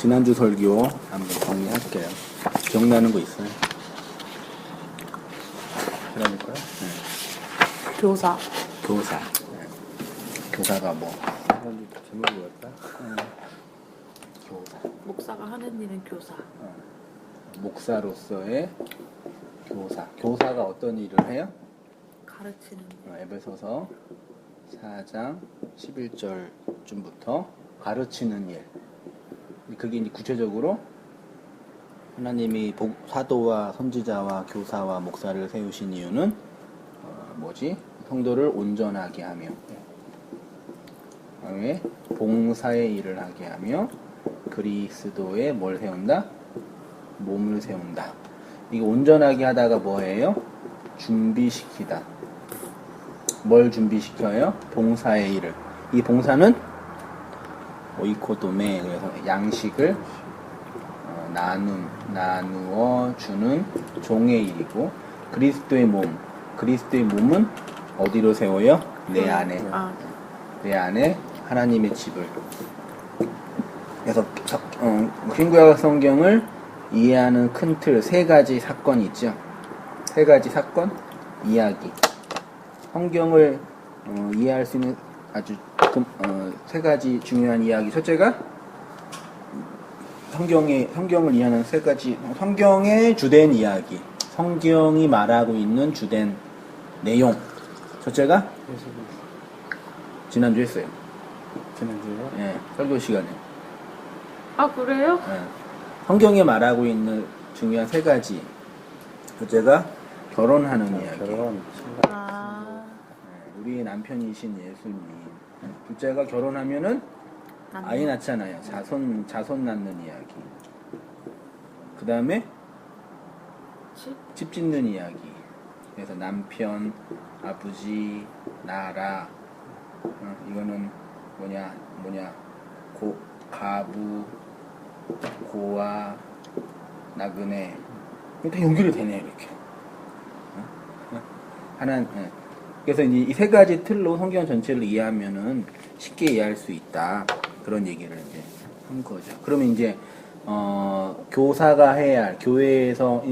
지난주 설교 한번 정리할게요. 기억나는 거 있어요? 그러니까요? 네. 교사. 교사. 네. 교사가 뭐? 제목이 뭐였다? 교사. 목사가 하는 일은 교사. 목사로서의 교사. 교사가 어떤 일을 해요? 가르치는 일. 에베소서 4장 11절쯤부터 가르치는 일. 그게 이제 구체적으로 하나님이 사도와 선지자와 교사와 목사를 세우신 이유는 성도를 온전하게 하며, 그다음에 봉사의 일을 하게 하며, 그리스도의 뭘 세운다? 몸을 세운다. 이게 온전하게 하다가 뭐예요? 준비시키다. 뭘 준비시켜요? 봉사의 일을. 이 봉사는 오이코도메, 그래서 양식을 나누어 주는 종의 일이고, 그리스도의 몸은 어디로 세워요? 내 안에. 내 안에 하나님의 집을. 그래서 신구약 성경을 이해하는 큰 틀 세 가지 사건이 있죠. 세 가지 사건, 이야기. 성경을 이해할 수 있는 아주 세 가지 중요한 이야기. 첫째가 성경을 이해하는 세 가지, 성경의 주된 이야기, 성경이 말하고 있는 주된 내용. 첫째가 지난주 했어요. 지난주에요? 예, 설교 시간에. 아, 그래요? 예, 성경에 말하고 있는 중요한 세 가지. 첫째가 결혼하는 이야기. 결혼. 우리의 남편이신 예수님. 둘째가 결혼하면은 아이 낳잖아요. 자손 낳는 이야기. 그 다음에 집 짓는 이야기. 그래서 남편, 아버지, 나라. 이거는 가부, 고아, 나그네. 다 연결이 되네, 이렇게. 그래서 이제 이 세 가지 틀로 성경 전체를 이해하면은 쉽게 이해할 수 있다. 그런 얘기를 이제 한 거죠. 그러면 이제, 교사가 해야 할, 교회에서,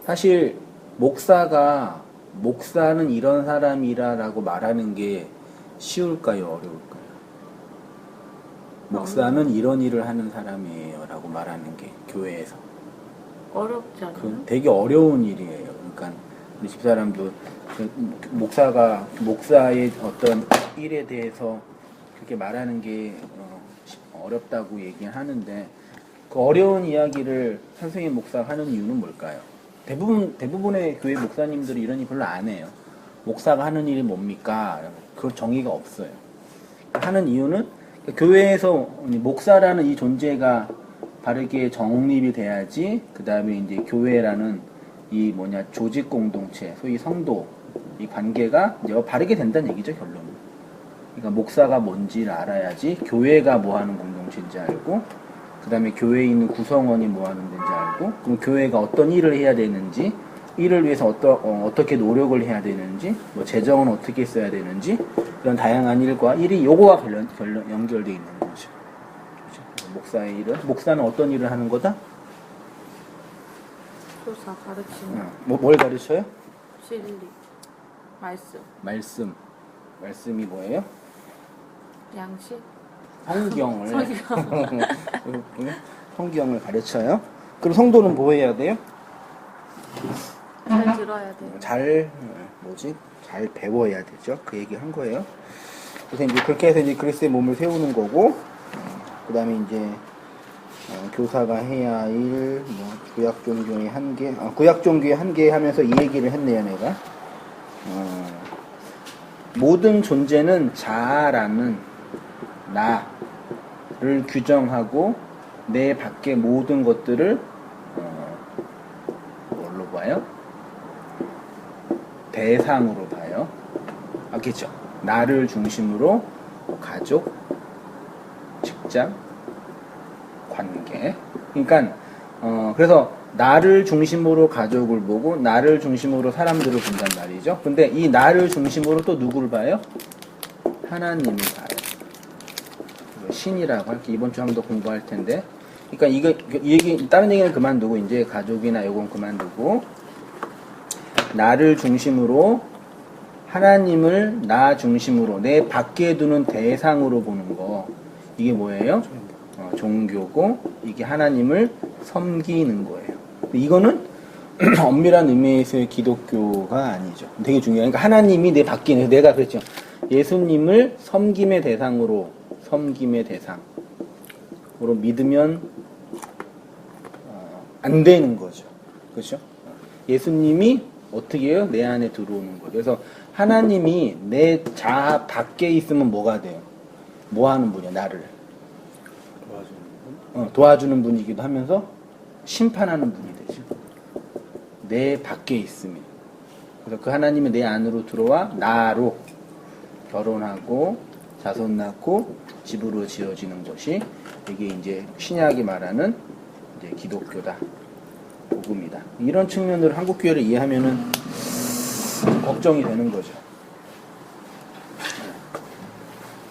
사실, 목사는 이런 사람이라라고 말하는 게 쉬울까요? 어려울까요? 목사는 이런 일을 하는 사람이에요. 라고 말하는 게, 교회에서. 어렵지 않아요? 되게 어려운 일이에요. 그러니까, 우리 집사람도, 목사의 어떤 일에 대해서 그렇게 말하는 게 어렵다고 얘기하는데, 그 어려운 이야기를 선생님 목사가 하는 이유는 뭘까요? 대부분의 교회 목사님들이 이런 일 별로 안 해요. 목사가 하는 일이 뭡니까? 그 정의가 없어요. 하는 이유는 교회에서 목사라는 이 존재가 바르게 정립이 돼야지, 그 다음에 이제 교회라는 조직 공동체, 소위 성도, 이 관계가 이제 바르게 된다는 얘기죠, 결론은. 그러니까 목사가 뭔지를 알아야지 교회가 뭐 하는 공동체인지 알고, 그 다음에 교회에 있는 구성원이 뭐 하는 데인지 알고, 그럼 교회가 어떤 일을 해야 되는지, 이를 위해서 어떻게 노력을 해야 되는지, 재정은 어떻게 써야 되는지, 이런 다양한 일과 일이 요거와 연결되어 있는 거죠. 그렇죠? 목사의 일은, 목사는 어떤 일을 하는 거다? 교사 가르치는. 뭘 가르쳐요? 진리. 말씀. 말씀이 뭐예요? 양식. 성경을 가르쳐요. 그럼 성도는 뭐 해야 돼요? 잘 들어야 돼요. 잘 배워야 되죠. 그 얘기 한 거예요. 그래서 이제 그렇게 해서 이제 그리스도의 몸을 세우는 거고, 그 다음에 이제 교사가 해야 할 일, 구약 종교의 한계, 구약 종교의 한계 하면서 이 얘기를 했네요, 내가. 모든 존재는 자아라는 나를 규정하고 내 밖의 모든 것들을 뭘로 봐요? 대상으로 봐요. 알겠죠? 나를 중심으로 가족, 직장, 관계. 그러니까 그래서 나를 중심으로 가족을 보고 나를 중심으로 사람들을 본단 말이죠. 근데 이 나를 중심으로 또 누구를 봐요? 하나님을 봐요. 신이라고 할게. 이번 주 한번 더 공부할 텐데 그러니까 이 얘기 다른 얘기는 그만두고 이제 가족이나 요건 그만두고 나를 중심으로 하나님을 나 중심으로 내 밖에 두는 대상으로 보는 거 이게 뭐예요? 종교고 이게 하나님을 섬기는 거예요. 이거는 엄밀한 의미에서의 기독교가 아니죠. 되게 중요해요. 그러니까 하나님이 내 밖에 있는 내가 그랬죠. 예수님을 섬김의 대상으로 믿으면 안 되는 거죠. 그렇죠? 예수님이 어떻게 해요? 내 안에 들어오는 거예요. 그래서 하나님이 내 자아 밖에 있으면 뭐가 돼요? 뭐 하는 분이야? 나를 도와주는 분이기도 하면서 심판하는 분이 되죠. 내 밖에 있으면. 그래서 그 하나님이 내 안으로 들어와 나로 결혼하고 자손 낳고 집으로 지어지는 것이 이게 이제 신약이 말하는 이제 기독교다. 복음이다. 이런 측면으로 한국교회를 이해하면은 걱정이 되는 거죠.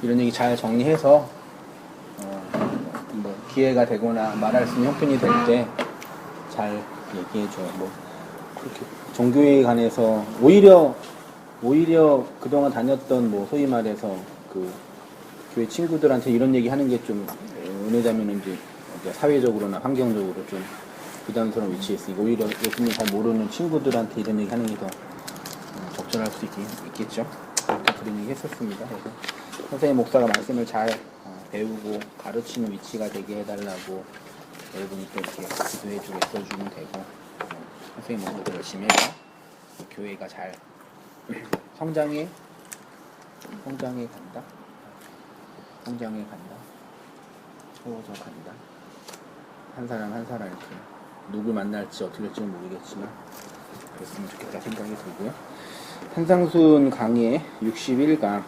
이런 얘기 잘 정리해서 뭐 기회가 되거나 말할 수 있는 형편이 될 때 잘 얘기해줘요. 뭐 그렇게 종교에 관해서 오히려 그동안 다녔던 뭐 소위 말해서 그 교회 친구들한테 이런 얘기 하는 게 좀 은혜자면은 이제 사회적으로나 환경적으로 좀 부담스러운 위치에 있으니까 오히려 예수님 잘 모르는 친구들한테 이런 얘기 하는 게 더 적절할 수 있겠죠. 그렇게 그런 얘기 했었습니다. 그래서 선생님 목사가 말씀을 잘 배우고 가르치는 위치가 되게 해달라고 여러분이 또 이렇게 기도해주고 써주면 되고 선생님 목사도 열심히 해서 교회가 잘 성장해 간다. 세워져 간다. 한 사람 이렇게 누굴 만날지 어떻게 될지는 모르겠지만 그랬으면 좋겠다 생각이 들고요. 산상순 강의 61강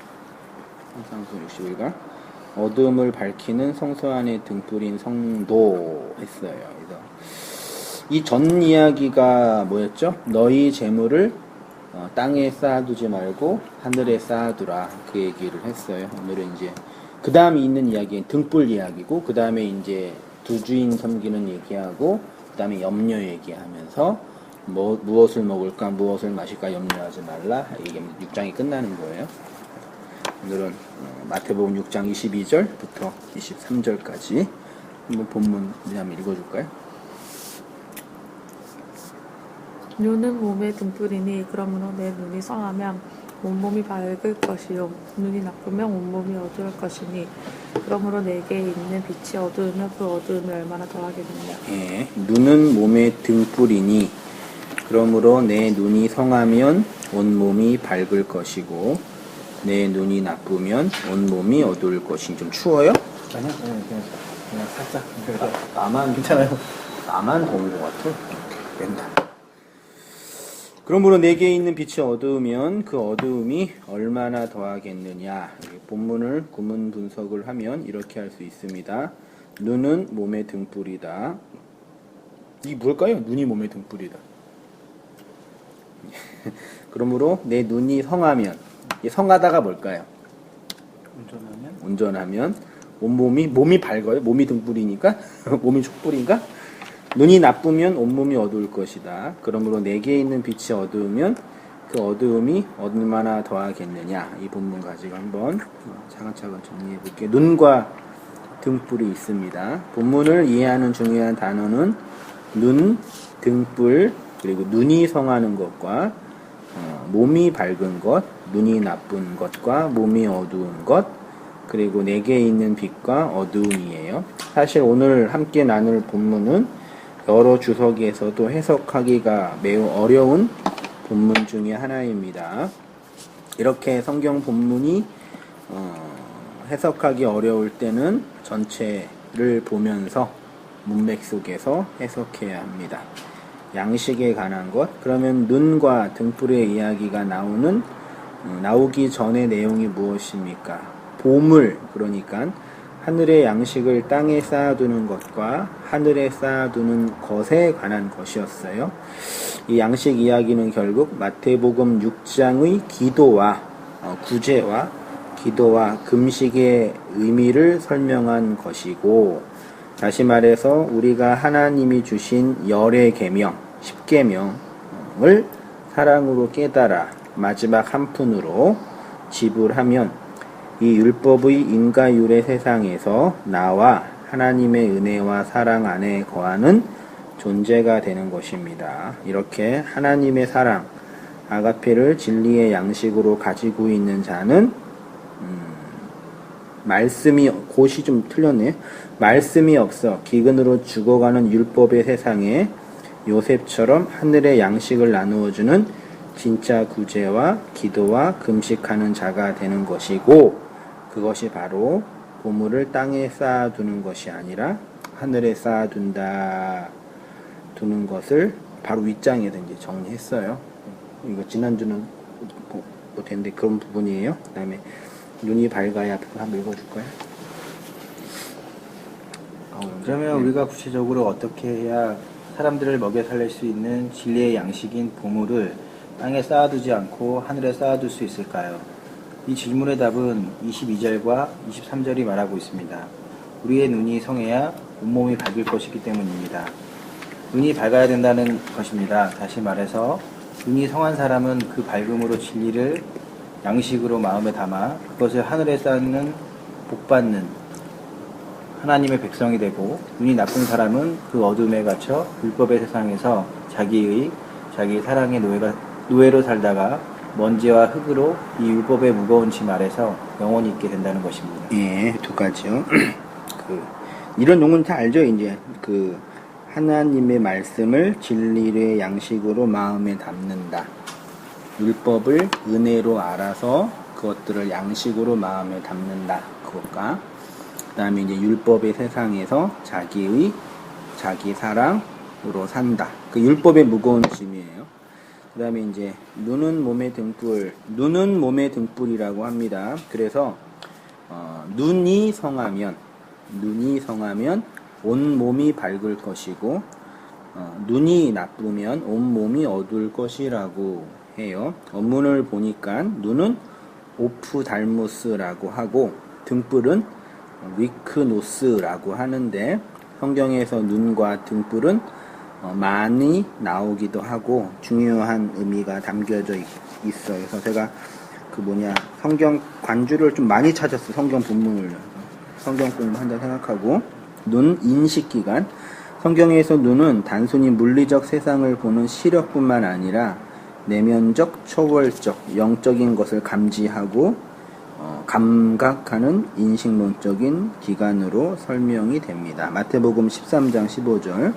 어둠을 밝히는 성소 안에 등불인 성도 했어요. 그래서 이 전 이야기가 뭐였죠? 너희 재물을 땅에 쌓아두지 말고 하늘에 쌓아두라 그 얘기를 했어요. 오늘은 이제 그 다음에 있는 이야기는 등불 이야기고 그 다음에 이제 두 주인 섬기는 얘기하고 그 다음에 염려 얘기하면서 무엇을 먹을까 무엇을 마실까 염려하지 말라 이게 6장이 끝나는 거예요. 오늘은 마태복음 6장 22절부터 23절까지 한번 본문 한번 읽어줄까요? 눈은 몸의 등불이니 그러므로 내 눈이 성하면 온몸이 밝을 것이요 눈이 나쁘면 온몸이 어두울 것이니 그러므로 내게 있는 빛이 어두우면 그 어두움이 얼마나 더하겠느냐. 예, 눈은 몸의 등불이니 그러므로 내 눈이 성하면 온몸이 밝을 것이고 내 눈이 나쁘면 온몸이 어두울 것이니. 좀 추워요? 아니요, 그냥 살짝. 나만 괜찮아요. 나만 더운 것 같아. 된다. 그러므로 내게 있는 빛이 어두우면 그 어두움이 얼마나 더하겠느냐. 본문을 구문 분석을 하면 이렇게 할 수 있습니다. 눈은 몸의 등불이다. 이게 뭘까요? 눈이 몸의 등불이다. 그러므로 내 눈이 성하면, 성하다가 뭘까요? 운전하면 몸이 밝아요. 몸이 등불이니까 몸이 촛불인가? 눈이 나쁘면 온몸이 어두울 것이다. 그러므로 내게 있는 빛이 어두우면 그 어두움이 얼마나 더하겠느냐. 이 본문 가지고 한번 차근차근 정리해 볼게요. 눈과 등불이 있습니다. 본문을 이해하는 중요한 단어는 눈, 등불, 그리고 눈이 성하는 것과 몸이 밝은 것, 눈이 나쁜 것과 몸이 어두운 것, 그리고 내게 있는 빛과 어두움이에요. 사실 오늘 함께 나눌 본문은 여러 주석에서도 해석하기가 매우 어려운 본문 중에 하나입니다. 이렇게 성경 본문이 해석하기 어려울 때는 전체를 보면서 문맥 속에서 해석해야 합니다. 양식에 관한 것, 그러면 눈과 등불의 이야기가 나오기 전의 내용이 무엇입니까? 보물, 그러니까 하늘의 양식을 땅에 쌓아두는 것과 하늘에 쌓아두는 것에 관한 것이었어요. 이 양식 이야기는 결국 마태복음 6장의 기도와 구제와 기도와 금식의 의미를 설명한 것이고, 다시 말해서 우리가 하나님이 주신 열의 계명, 10계명을 사랑으로 깨달아 마지막 한 푼으로 지불하면 이 율법의 인과율의 세상에서 나와 하나님의 은혜와 사랑 안에 거하는 존재가 되는 것입니다. 이렇게 하나님의 사랑, 아가페를 진리의 양식으로 가지고 있는 자는 말씀이 곳이 좀 틀렸네. 말씀이 없어 기근으로 죽어가는 율법의 세상에 요셉처럼 하늘의 양식을 나누어주는 진짜 구제와 기도와 금식하는 자가 되는 것이고, 그것이 바로 보물을 땅에 쌓아두는 것이 아니라 하늘에 쌓아둔다 두는 것을 바로 윗장에서 이제 정리했어요. 이거 지난주는 못했는데 그런 부분이에요. 그 다음에 눈이 밝아야 한번 읽어줄까요? 그러면 우리가 구체적으로 어떻게 해야 사람들을 먹여 살릴 수 있는 진리의 양식인 보물을 땅에 쌓아두지 않고 하늘에 쌓아둘 수 있을까요? 이 질문의 답은 22절과 23절이 말하고 있습니다. 우리의 눈이 성해야 온몸이 밝을 것이기 때문입니다. 눈이 밝아야 된다는 것입니다. 다시 말해서 눈이 성한 사람은 그 밝음으로 진리를 양식으로 마음에 담아 그것을 하늘에 쌓는 복받는 하나님의 백성이 되고, 눈이 나쁜 사람은 그 어둠에 갇혀 율법의 세상에서 자기 사랑의 노예로 살다가 먼지와 흙으로 이 율법의 무거운 짐 아래서 영원히 있게 된다는 것입니다. 예, 두 가지요. 이런 용어는 다 알죠. 이제 하나님의 말씀을 진리의 양식으로 마음에 담는다. 율법을 은혜로 알아서 그것들을 양식으로 마음에 담는다. 그것과 그 다음에 이제 율법의 세상에서 자기 사랑으로 산다. 그 율법의 무거운 짐이에요. 그 다음에 이제 눈은 몸의 등불이라고 합니다. 그래서 눈이 성하면 온 몸이 밝을 것이고, 눈이 나쁘면 온 몸이 어두울 것이라고 해요. 원문을 보니까 눈은 오프달모스라고 하고 등불은 위크노스라고 하는데, 성경에서 눈과 등불은 많이 나오기도 하고 중요한 의미가 담겨져 있어요. 그래서 제가 성경 관주를 좀 많이 찾았어요. 성경 본문을 성경 공부한다 생각하고, 눈 인식기관. 성경에서 눈은 단순히 물리적 세상을 보는 시력뿐만 아니라 내면적, 초월적, 영적인 것을 감지하고 감각하는 인식론적인 기관으로 설명이 됩니다. 마태복음 13장 15절.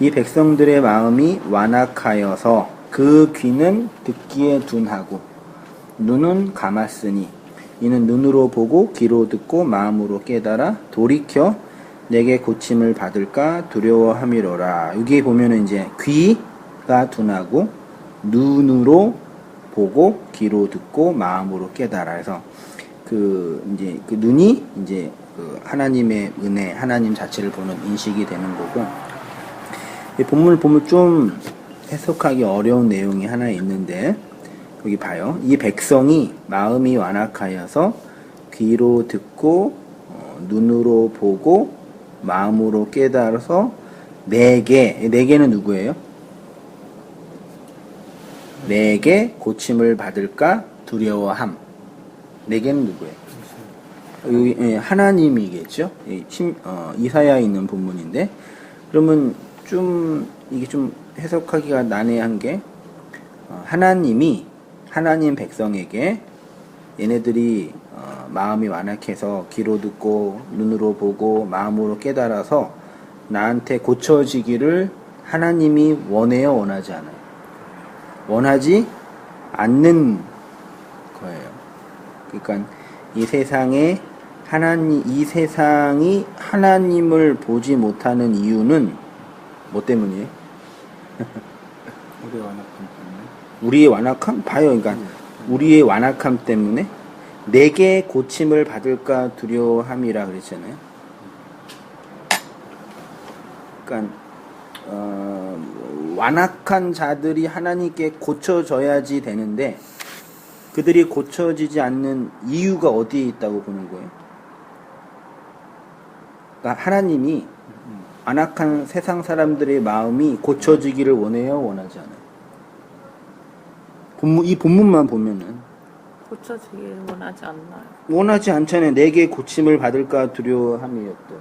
이 백성들의 마음이 완악하여서 그 귀는 듣기에 둔하고 눈은 감았으니 이는 눈으로 보고 귀로 듣고 마음으로 깨달아 돌이켜 내게 고침을 받을까 두려워함이로라. 여기 보면은 이제 귀가 둔하고 눈으로 보고 귀로 듣고 마음으로 깨달아. 그래서 이제 눈이 이제 하나님의 은혜, 하나님 자체를 보는 인식이 되는 거고, 이 본문을 보면 좀 해석하기 어려운 내용이 하나 있는데, 여기 봐요. 이 백성이 마음이 완악하여서 귀로 듣고 눈으로 보고 마음으로 깨달아서 내게는 누구예요? 내게 고침을 받을까 두려워함. 내게는 누구예요? 여기 하나님이겠죠. 이사야에 있는 본문인데, 그러면 이게 좀 해석하기가 난해한 게, 하나님 백성에게 얘네들이 마음이 완악해서 귀로 듣고 눈으로 보고 마음으로 깨달아서 나한테 고쳐지기를 하나님이 원해요, 원하지 않아요? 원하지 않는 거예요. 그러니까 이 세상이 하나님을 보지 못하는 이유는 뭐 때문이에요? 우리의 완악함 때문에. 우리의 완악함? 봐요. 그러니까 우리의 완악함 때문에 내게 고침을 받을까 두려워함이라 그랬잖아요. 그러니까 완악한 자들이 하나님께 고쳐져야지 되는데 그들이 고쳐지지 않는 이유가 어디에 있다고 보는 거예요? 그러니까 하나님이 안악한 세상 사람들의 마음이 고쳐지기를 원해요, 원하지 않아요? 이 본문만 보면은 고쳐지길 원하지 않나요? 원하지 않잖아요. 내게 고침을 받을까 두려워함이었더라.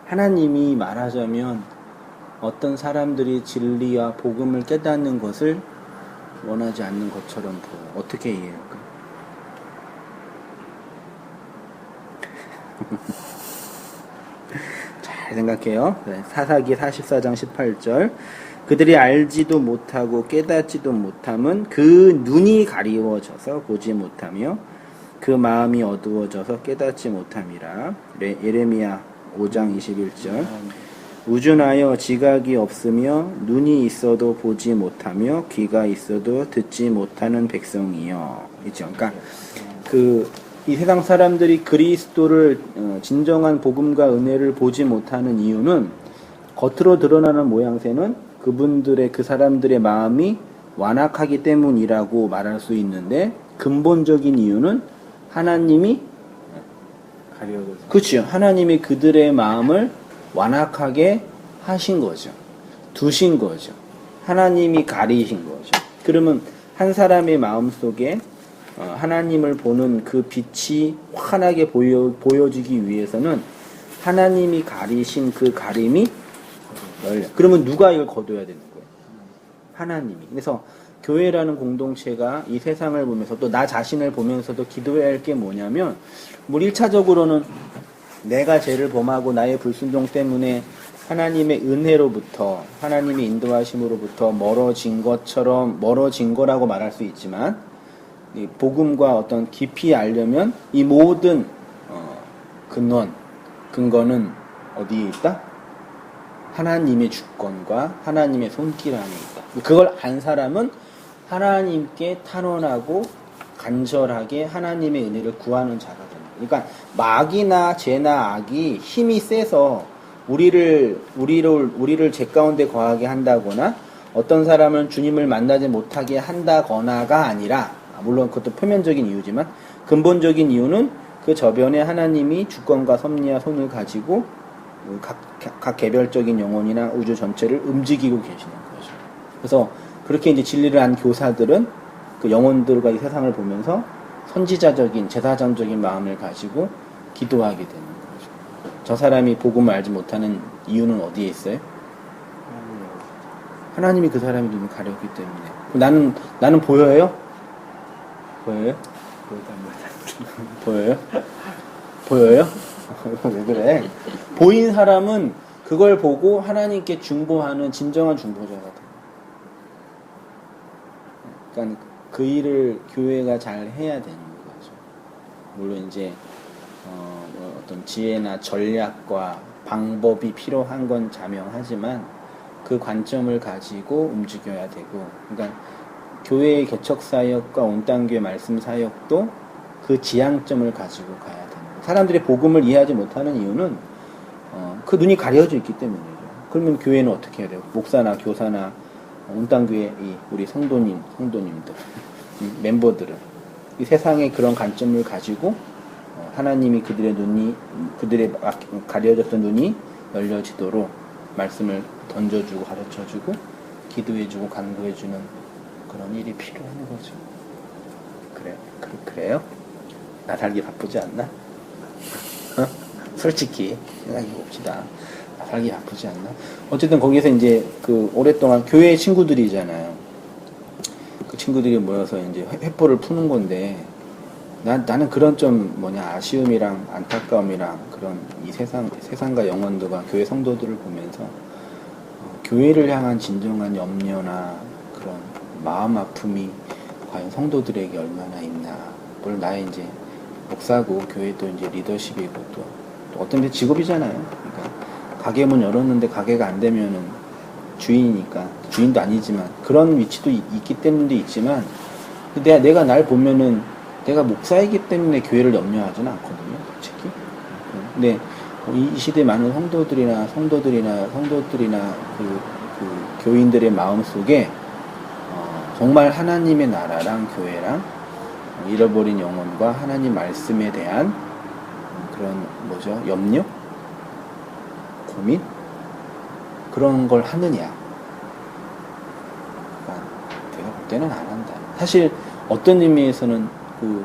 하나님이 말하자면 어떤 사람들이 진리와 복음을 깨닫는 것을 원하지 않는 것처럼 보여요. 어떻게 이해할까? 잘 생각해요. 사사기 44장 18절. 그들이 알지도 못하고 깨닫지도 못함은 그 눈이 가리워져서 보지 못하며 그 마음이 어두워져서 깨닫지 못함이라. 예레미야 5장 21절. 우준하여 지각이 없으며 눈이 있어도 보지 못하며 귀가 있어도 듣지 못하는 백성이여. 있죠. 그러니까 이 세상 사람들이 그리스도를 진정한 복음과 은혜를 보지 못하는 이유는 겉으로 드러나는 모양새는 그 사람들의 마음이 완악하기 때문이라고 말할 수 있는데 근본적인 이유는 하나님이 그렇죠. 하나님이 그들의 마음을 완악하게 하신 거죠. 두신 거죠. 하나님이 가리신 거죠. 그러면 한 사람의 마음 속에 하나님을 보는 그 빛이 환하게 보여지기 위해서는 하나님이 가리신 그 가림이 열려. 그러면 누가 이걸 거둬야 되는 거예요? 하나님이. 그래서 교회라는 공동체가 이 세상을 보면서 또 나 자신을 보면서도 기도해야 할 게 뭐냐면, 1차적으로는 내가 죄를 범하고 나의 불순종 때문에 하나님의 은혜로부터, 하나님의 인도하심으로부터 멀어진 거라고 말할 수 있지만, 이 복음과 어떤 깊이 알려면 이 모든 근거는 어디에 있다? 하나님의 주권과 하나님의 손길 안에 있다. 그걸 안 사람은 하나님께 탄원하고 간절하게 하나님의 은혜를 구하는 자가 됩니다. 그러니까 마귀나 죄나 악이 힘이 세서 우리를 죄 가운데 거하게 한다거나 어떤 사람은 주님을 만나지 못하게 한다거나가 아니라, 물론 그것도 표면적인 이유지만 근본적인 이유는 그 저변에 하나님이 주권과 섭리와 손을 가지고 각 개별적인 영혼이나 우주 전체를 움직이고 계시는 거죠. 그래서 그렇게 이제 진리를 안 교사들은 그 영혼들과 이 세상을 보면서 선지자적인 제사장적인 마음을 가지고 기도하게 되는 거죠. 저 사람이 복음을 알지 못하는 이유는 어디에 있어요? 하나님이 그 사람의 눈을 가렸기 때문에. 나는 보여요? 보여요? 보여요? 보여요? 왜 그래? 보인 사람은 그걸 보고 하나님께 중보하는 진정한 중보자가 돼요. 그러니까 그 일을 교회가 잘 해야 되는 거죠. 물론 이제 어떤 지혜나 전략과 방법이 필요한 건 자명하지만 그 관점을 가지고 움직여야 되고, 그러니까 교회의 개척 사역과 온땅교회 말씀 사역도 그 지향점을 가지고 가야 됩니다. 사람들이 복음을 이해하지 못하는 이유는 그 눈이 가려져 있기 때문이죠. 그러면 교회는 어떻게 해야 돼요? 목사나 교사나 온땅교회 우리 성도님들 멤버들은 이 세상의 그런 관점을 가지고 하나님이 그들의 가려졌던 눈이 열려지도록 말씀을 던져주고 가르쳐주고 기도해주고 간구해주는 그런 일이 필요한 거죠. 그래요? 나 살기 바쁘지 않나? 솔직히 생각해 봅시다. 나 살기 바쁘지 않나? 어쨌든 거기서 이제 오랫동안 교회 친구들이잖아요. 그 친구들이 모여서 이제 회포를 푸는 건데, 나는 그런 좀 아쉬움이랑 안타까움이랑 그런 이 세상과 영혼들과 교회 성도들을 보면서 교회를 향한 진정한 염려나 그런 마음 아픔이 과연 성도들에게 얼마나 있나. 물론 나의 이제 목사고 교회도 이제 리더십이고 또 어떤 데 직업이잖아요. 그러니까 가게 문 열었는데 가게가 안 되면은 주인이니까, 주인도 아니지만 그런 위치도 있기 때문도 있지만, 내가 날 보면은 내가 목사이기 때문에 교회를 염려하지는 않거든요, 솔직히. 근데 이 시대 많은 성도들이나 그 교인들의 마음 속에 정말 하나님의 나라랑 교회랑 잃어버린 영혼과 하나님 말씀에 대한 그런 염려, 고민, 그런 걸 하느냐? 그러니까 내가 볼 때는 안 한다. 사실 어떤 의미에서는 그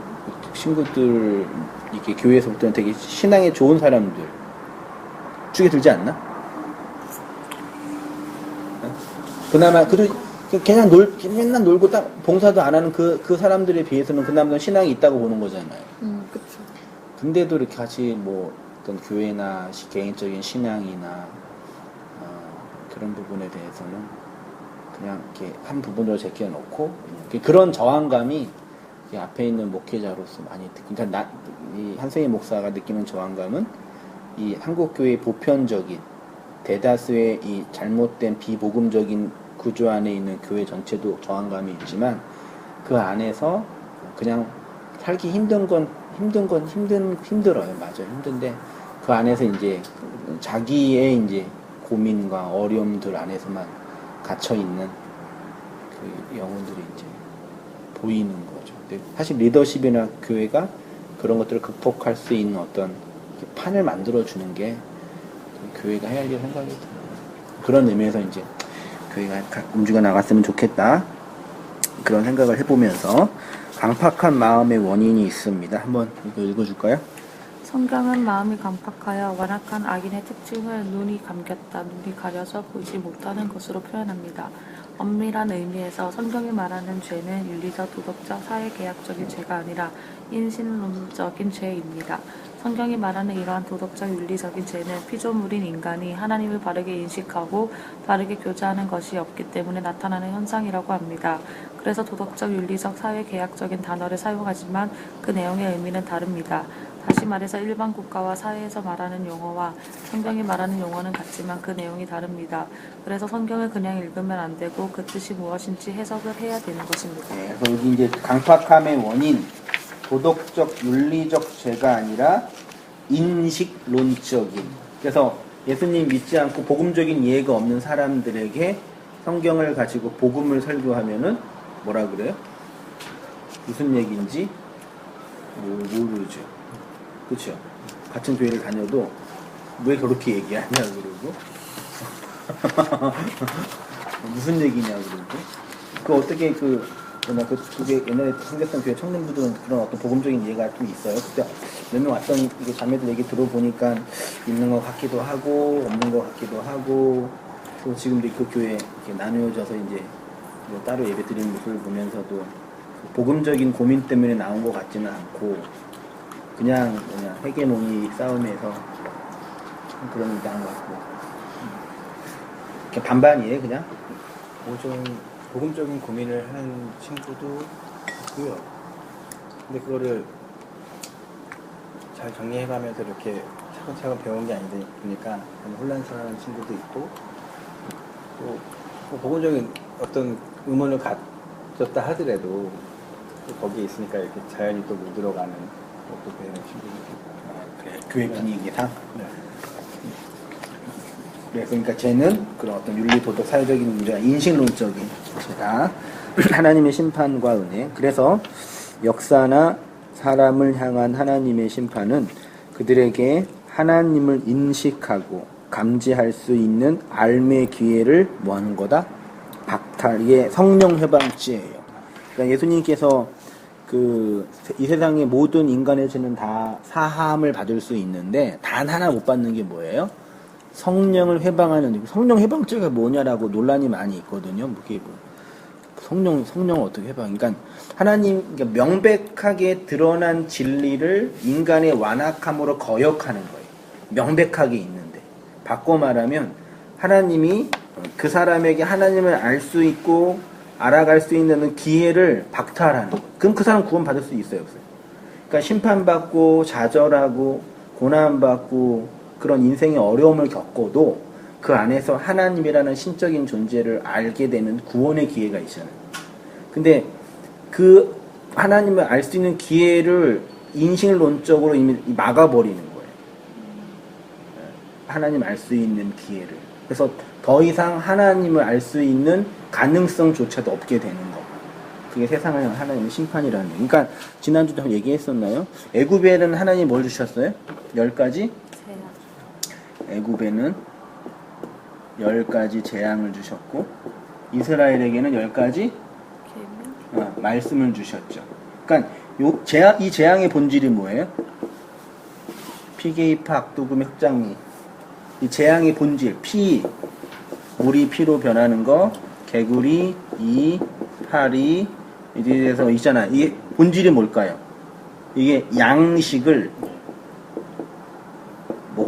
친구들 이렇게 교회에서 볼 때는 되게 신앙에 좋은 사람들 쪽에 들지 않나? 그나마 그냥 맨날 놀고 딱 봉사도 안 하는 그 사람들에 비해서는 그나마 신앙이 있다고 보는 거잖아요. 그쵸. 근데도 이렇게 같이 뭐 어떤 교회나 개인적인 신앙이나 그런 부분에 대해서는 그냥 이렇게 한 부분으로 제껴놓고 그런 저항감이 이 앞에 있는 목회자로서 많이 그러니까 이 한승희 목사가 느끼는 저항감은 이 한국 교회의 보편적인 대다수의 이 잘못된 비복음적인 구조 안에 있는 교회 전체도 저항감이 있지만 그 안에서 그냥 살기 힘들어요. 맞아요. 힘든데 그 안에서 이제 자기의 이제 고민과 어려움들 안에서만 갇혀 있는 그 영혼들이 이제 보이는 거죠. 근데 사실 리더십이나 교회가 그런 것들을 극복할 수 있는 어떤 판을 만들어 주는 게 교회가 해야 할 생각이 듭니다. 그런 의미에서 이제 교회가 움직여 나갔으면 좋겠다. 그런 생각을 해보면서 강팍한 마음의 원인이 있습니다. 한번 이거 읽어줄까요? 성경은 마음이 강팍하여 완악한 악인의 특징을 눈이 감겼다, 눈이 가려서 보지 못하는 것으로 표현합니다. 엄밀한 의미에서 성경이 말하는 죄는 윤리적, 도덕적, 사회계약적인 죄가 아니라 인신론적인 죄입니다. 성경이 말하는 이러한 도덕적, 윤리적인 죄는 피조물인 인간이 하나님을 바르게 인식하고 바르게 교제하는 것이 없기 때문에 나타나는 현상이라고 합니다. 그래서 도덕적, 윤리적, 사회계약적인 단어를 사용하지만 그 내용의 의미는 다릅니다. 다시 말해서 일반 국가와 사회에서 말하는 용어와 성경이 말하는 용어는 같지만 그 내용이 다릅니다. 그래서 성경을 그냥 읽으면 안 되고 그 뜻이 무엇인지 해석을 해야 되는 것입니다. 네, 그래서 여기 이제 강팍함의 원인, 도덕적, 윤리적 죄가 아니라 인식론적인. 그래서 예수님 믿지 않고 복음적인 이해가 없는 사람들에게 성경을 가지고 복음을 설교하면은 뭐라 그래요? 무슨 얘기인지 모르죠. 그렇죠. 같은 교회를 다녀도 왜 그렇게 얘기하냐 그러고 무슨 얘기냐 그러고 그 어떻게 그게 옛날에 생겼던 교회 청년부들은 그런 어떤 복음적인 이해가 좀 있어요. 그때 몇 명 왔던 이게 자매들 얘기 들어보니까 있는 것 같기도 하고 없는 것 같기도 하고 또 지금도 그 교회 이렇게 나누어져서 이제 뭐 따로 예배 드리는 모습을 보면서도 그 복음적인 고민 때문에 나온 것 같지는 않고 그냥 헤게모니 싸움에서 그런 게 나온 것 같고 이렇게 반반이에요 그냥. 좀 복음적인 고민을 하는 친구도 있고요. 근데 그거를 잘 정리해가면서 이렇게 차근차근 배운 게 아니다 보니까 혼란스러운 친구도 있고 또 복음적인 어떤 의문을 가졌다 하더라도 또 거기에 있으니까 이렇게 자연히 또 못 들어가는 것도 배우는 친구도 있고. 그래, 교회 분위기상. 네. 네, 그러니까 쟤는 그런 어떤 윤리, 도덕, 사회적인 문제가 인식론적인 죄다. 하나님의 심판과 은혜. 그래서 역사나 사람을 향한 하나님의 심판은 그들에게 하나님을 인식하고 감지할 수 있는 삶의 기회를 뭐 하는 거다? 박탈. 이게 성령 회방죄예요. 그러니까 예수님께서 이 세상의 모든 인간의 죄는 다 사함을 받을 수 있는데 단 하나 못 받는 게 뭐예요? 성령을 회방하는. 성령 회방죄가 뭐냐라고 논란이 많이 있거든요. 성령을 어떻게 회방? 그러니까 하나님, 그러니까 명백하게 드러난 진리를 인간의 완악함으로 거역하는 거예요. 명백하게 있는데. 바꿔 말하면 하나님이 그 사람에게 하나님을 알 수 있고 알아갈 수 있는 기회를 박탈하는 거예요. 그럼 그 사람 구원 받을 수 있어요, 없어요? 그러니까 심판받고 좌절하고 고난받고 그런 인생의 어려움을 겪어도 그 안에서 하나님이라는 신적인 존재를 알게 되는 구원의 기회가 있잖아요. 근데 그 하나님을 알 수 있는 기회를 인식론적으로 이미 막아버리는 거예요. 하나님 알 수 있는 기회를. 그래서 더 이상 하나님을 알 수 있는 가능성조차도 없게 되는 거. 그게 세상을 향한 하나님의 심판이라는 거예요. 그러니까 지난주도 얘기했었나요? 애굽에는 하나님이 뭘 주셨어요? 10가지? 애굽에는 10가지 재앙을 주셨고 이스라엘에게는 10가지 계명? 말씀을 주셨죠. 그러니까 이 재앙의 본질이 뭐예요? 피게이파, 악도금의 흑장미. 이 재앙의 본질, 물이 피로 변하는 거, 개구리, 파리, 이제 대해서 있잖아. 이게 본질이 뭘까요? 이게 양식을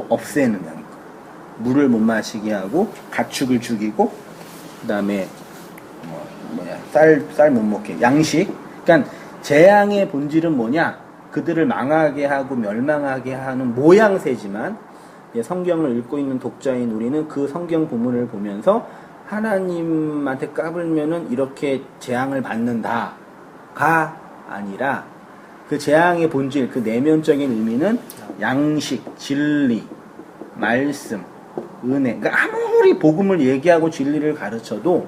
없애는 거니까. 물을 못 마시게 하고, 가축을 죽이고, 그 다음에, 쌀 못 먹게. 양식. 그러니까, 재앙의 본질은 뭐냐? 그들을 망하게 하고 멸망하게 하는 모양새지만, 성경을 읽고 있는 독자인 우리는 그 성경 본문을 보면서 하나님한테 까불면은 이렇게 재앙을 받는다가 아니라 그 재앙의 본질, 그 내면적인 의미는 양식, 진리, 말씀, 은혜. 그러니까 아무리 복음을 얘기하고 진리를 가르쳐도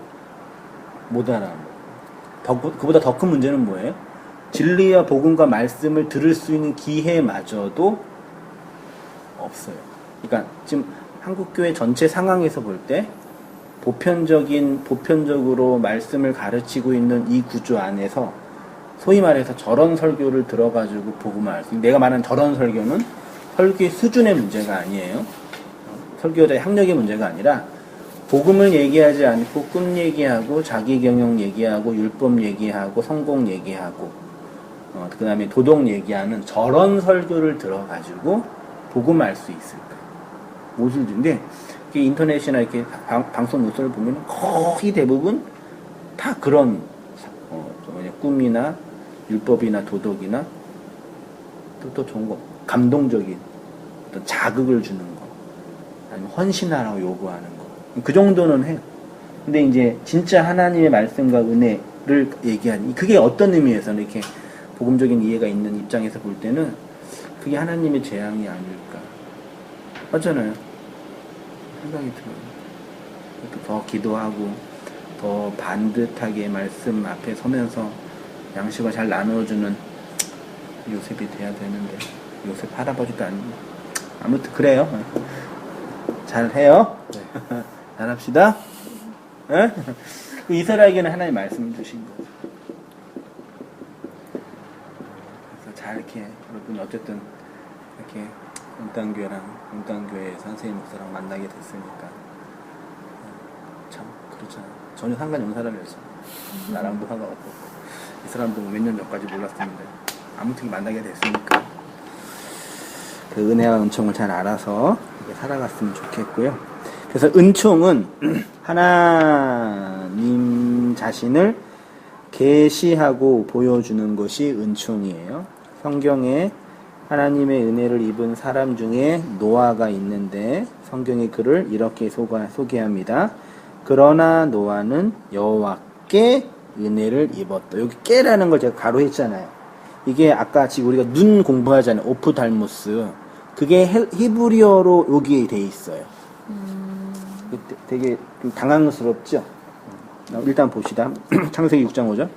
못 알아. 그보다 더 큰 문제는 뭐예요? 진리와 복음과 말씀을 들을 수 있는 기회마저도 없어요. 그러니까 지금 한국교회 전체 상황에서 볼 때 보편적으로 말씀을 가르치고 있는 이 구조 안에서 소위 말해서 저런 설교를 들어가지고 복음을 알 수 있는, 내가 말하는 저런 설교는 설교의 수준의 문제가 아니에요. 설교자의 학력의 문제가 아니라 복음을 얘기하지 않고 꿈 얘기하고 자기 경영 얘기하고 율법 얘기하고 성공 얘기하고 그 다음에 도덕 얘기하는 저런 설교를 들어가지고 복음 알 수 있을까? 무엇을 준데 인터넷이나 이렇게 방송 뉴스를 보면 거의 대부분 다 그런 꿈이나 율법이나 도덕이나 또 좋은 거 감동적인 어떤 자극을 주는 거 아니면 헌신하라고 요구하는 거 그 정도는 해요. 근데 이제 진짜 하나님의 말씀과 은혜를 얘기하니 그게 어떤 의미에서는 이렇게 복음적인 이해가 있는 입장에서 볼 때는 그게 하나님의 재앙이 아닐까 맞잖아요. 생각이 들어요. 더 기도하고 더 반듯하게 말씀 앞에 서면서 양식을 잘 나누어주는 요셉이 돼야 되는데 요셉 할아버지도 아니고 아무튼 그래요. 잘 해요. 네. 잘 합시다. 네? 이스라엘에게는 하나님 말씀을 주신 거죠. 그래서 잘 이렇게 여러분 어쨌든 이렇게 은단교회 선생님 목사랑 만나게 됐으니까 참 그렇잖아. 전혀 상관이 없는 사람이었어. 나랑도 상관없고 이 사람도 몇 년 전까지 몰랐었는데 아무튼 만나게 됐으니까 그 은혜와 은총을 잘 알아서 살아갔으면 좋겠고요. 그래서 은총은 하나님 자신을 계시하고 보여주는 것이 은총이에요. 성경에 하나님의 은혜를 입은 사람 중에 노아가 있는데 성경이 그를 이렇게 소개합니다. 그러나 노아는 여호와께 은혜를 입었다. 여기 깨라는 걸 제가 가로했잖아요. 이게 아까 지금 우리가 눈 공부하잖아요. 오프달모스. 그게 히브리어로 여기에 돼 있어요. 되게 좀 당황스럽죠? 일단 봅시다. 창세기 6장 5절.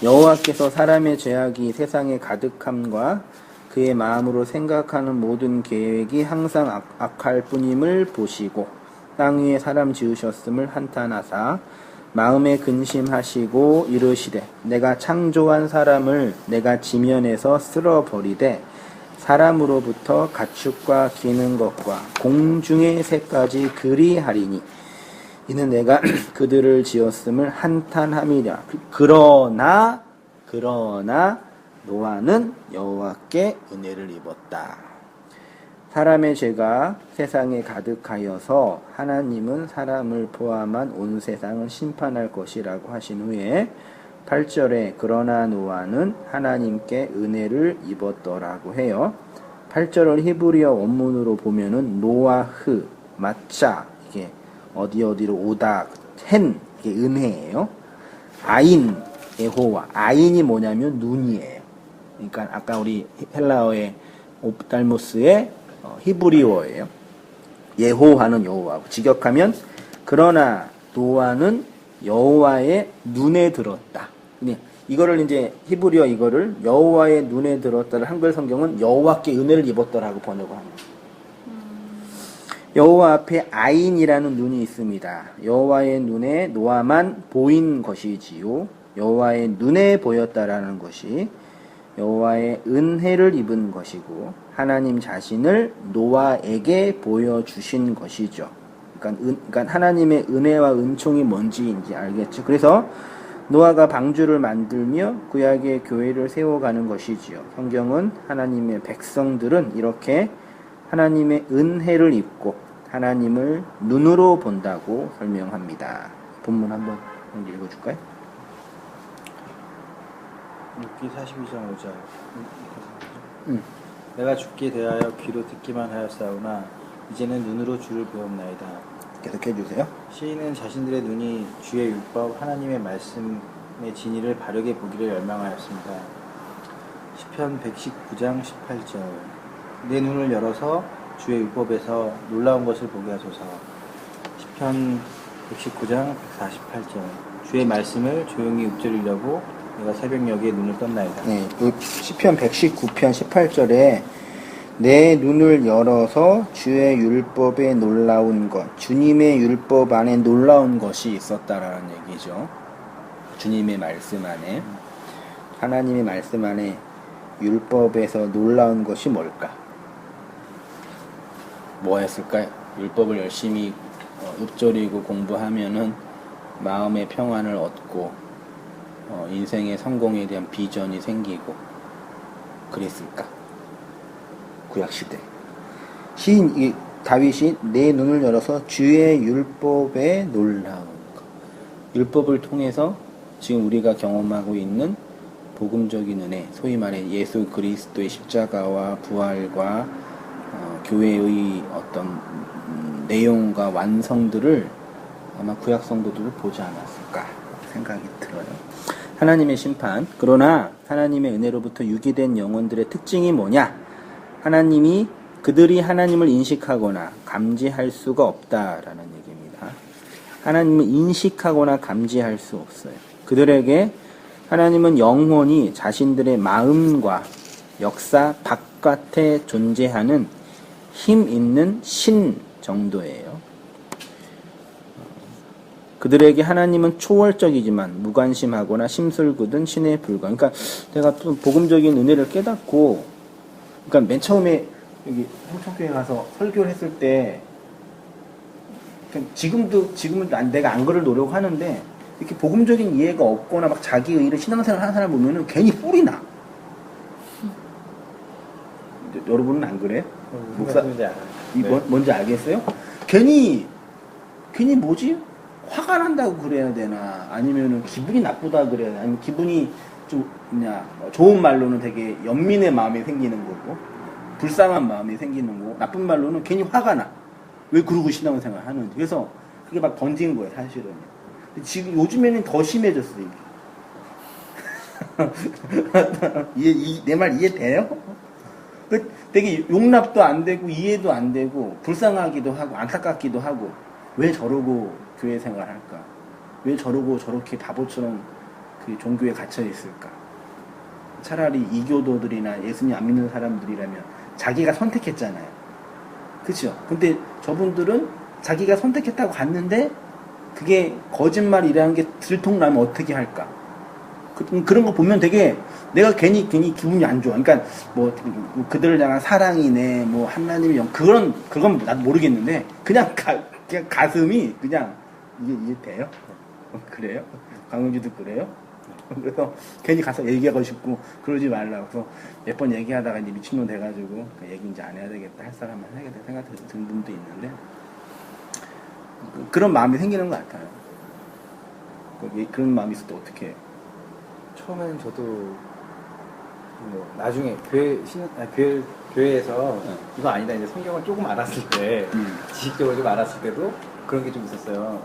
여호와께서 사람의 죄악이 세상에 가득함과 그의 마음으로 생각하는 모든 계획이 항상 악할 뿐임을 보시고 땅 위에 사람 지으셨음을 한탄하사 마음에 근심하시고 이르시되 내가 창조한 사람을 내가 지면에서 쓸어버리되 사람으로부터 가축과 기는 것과 공중의 새까지 그리하리니 이는 내가 그들을 지었음을 한탄함이라. 그러나 노아는 여호와께 은혜를 입었다. 사람의 죄가 세상에 가득하여서 하나님은 사람을 포함한 온 세상을 심판할 것이라고 하신 후에 8절에 그러나 노아는 하나님께 은혜를 입었더라고 해요. 8절을 히브리어 원문으로 보면은 노아흐, 마차, 이게 어디로 오다, hen, 이게 은혜예요. 아인, 예호와. 아인이 뭐냐면 눈이에요. 그러니까 아까 우리 헬라어의 옵달모스의 히브리어예요. 예호와는 여호와고 직역하면 그러나 노아는 여호와의 눈에 들었다. 이거를 이제 히브리어 이거를 여호와의 눈에 들었다를 한글 성경은 여호와께 은혜를 입었더라고 번역을 합니다. 여호와 앞에 아인이라는 눈이 있습니다. 여호와의 눈에 노아만 보인 것이지요. 여호와의 눈에 보였다라는 것이 여호와의 은혜를 입은 것이고 하나님 자신을 노아에게 보여주신 것이죠. 그러니까 하나님의 은혜와 은총이 뭔지 이제 알겠죠. 그래서 노아가 방주를 만들며 구약의 교회를 세워가는 것이지요. 성경은 하나님의 백성들은 이렇게 하나님의 은혜를 입고 하나님을 눈으로 본다고 설명합니다. 본문 한번 읽어줄까요? 6기 42장 5절. 내가 죽게 대하여 귀로 듣기만 하였사오나 이제는 눈으로 주를 배웠나이다. 계속해 주세요. 시인은 자신들의 눈이 주의 율법 하나님의 말씀의 진리를 바르게 보기를 열망하였습니다. 시편 119장 18절. 내 눈을 열어서 주의 율법에서 놀라운 것을 보게 하소서. 시편 119장 148절. 주의 말씀을 조용히 읊조리려고 내가 새벽녘에 눈을 떴나이다. 네, 시편 119편 18절에 내 눈을 열어서 주의 율법에 놀라운 것, 주님의 율법 안에 놀라운 것이 있었다라는 얘기죠. 주님의 말씀 안에, 하나님의 말씀 안에 율법에서 놀라운 것이 뭘까? 뭐였을까요? 율법을 열심히 읊조리고 공부하면은 마음의 평안을 얻고 인생의 성공에 대한 비전이 생기고 그랬을까? 구약시대 시인 다윗이 내 눈을 열어서 주의 율법에 놀라운 것, 율법을 통해서 지금 우리가 경험하고 있는 복음적인 은혜, 소위 말해 예수 그리스도의 십자가와 부활과 교회의 어떤 내용과 완성들을 아마 구약 성도들을 보지 않았을까 생각이 들어요. 하나님의 심판. 그러나 하나님의 은혜로부터 유기된 영혼들의 특징이 뭐냐? 그들이 하나님을 인식하거나 감지할 수가 없다라는 얘기입니다. 하나님을 인식하거나 감지할 수 없어요. 그들에게 하나님은 영원히 자신들의 마음과 역사 바깥에 존재하는 힘 있는 신 정도예요. 그들에게 하나님은 초월적이지만 무관심하거나 심술궂은 신에 불과한. 그러니까 제가 좀 복음적인 은혜를 깨닫고, 그러니까 맨 처음에 여기 성천교회 가서 설교를 했을 때, 지금은 내가 안 그러려고 하는데, 이렇게 복음적인 이해가 없거나 막 자기 의를 신앙생활 하는 사람 보면은 괜히 뿔이 나. 여러분은 안 그래요? 목사, 뭔지 알겠어요? 괜히 뭐지? 화가 난다고 그래야 되나? 아니면은 기분이 나쁘다 그래야 되나? 아니면 기분이 좀, 좋은 말로는 되게 연민의 마음이 생기는 거고, 불쌍한 마음이 생기는 거고, 나쁜 말로는 괜히 화가 나. 왜 그러고 신앙생활 하는지. 그래서 그게 막 던진 거예요, 사실은. 지금 요즘에는 더 심해졌어, 이게. 내 말 이해돼요? 되게 용납도 안 되고 이해도 안 되고 불쌍하기도 하고 안타깝기도 하고, 왜 저러고 교회 생활할까? 왜 저러고 저렇게 바보처럼 그 종교에 갇혀 있을까? 차라리 이교도들이나 예수님 안 믿는 사람들이라면 자기가 선택했잖아요. 그렇죠? 근데 저분들은 자기가 선택했다고 갔는데 그게 거짓말이라는 게 들통나면 어떻게 할까? 그런 거 보면 되게 내가 괜히 기분이 안 좋아. 그러니까 뭐 그들을 향한 사랑이네, 뭐 하나님의 그건 나도 모르겠는데 그냥 가슴이 그냥 이게 돼요? 그래요? 강은주도 그래요? 그래서 괜히 가서 얘기하고 싶고 그러지 말라고. 그래서 몇 번 얘기하다가 이제 미친놈 돼가지고 그 얘기 이제 안 해야 되겠다, 할 사람은 해야겠다 생각 든 분도 있는데 그런 마음이 생기는 것 같아요. 그런 마음이 있을 때 어떻게 해요? 처음에는 저도 뭐 나중에 교회에서 이거 아니다 이제 성경을 조금 알았을 때 지식적으로 좀 알았을 때도 그런 게 좀 있었어요.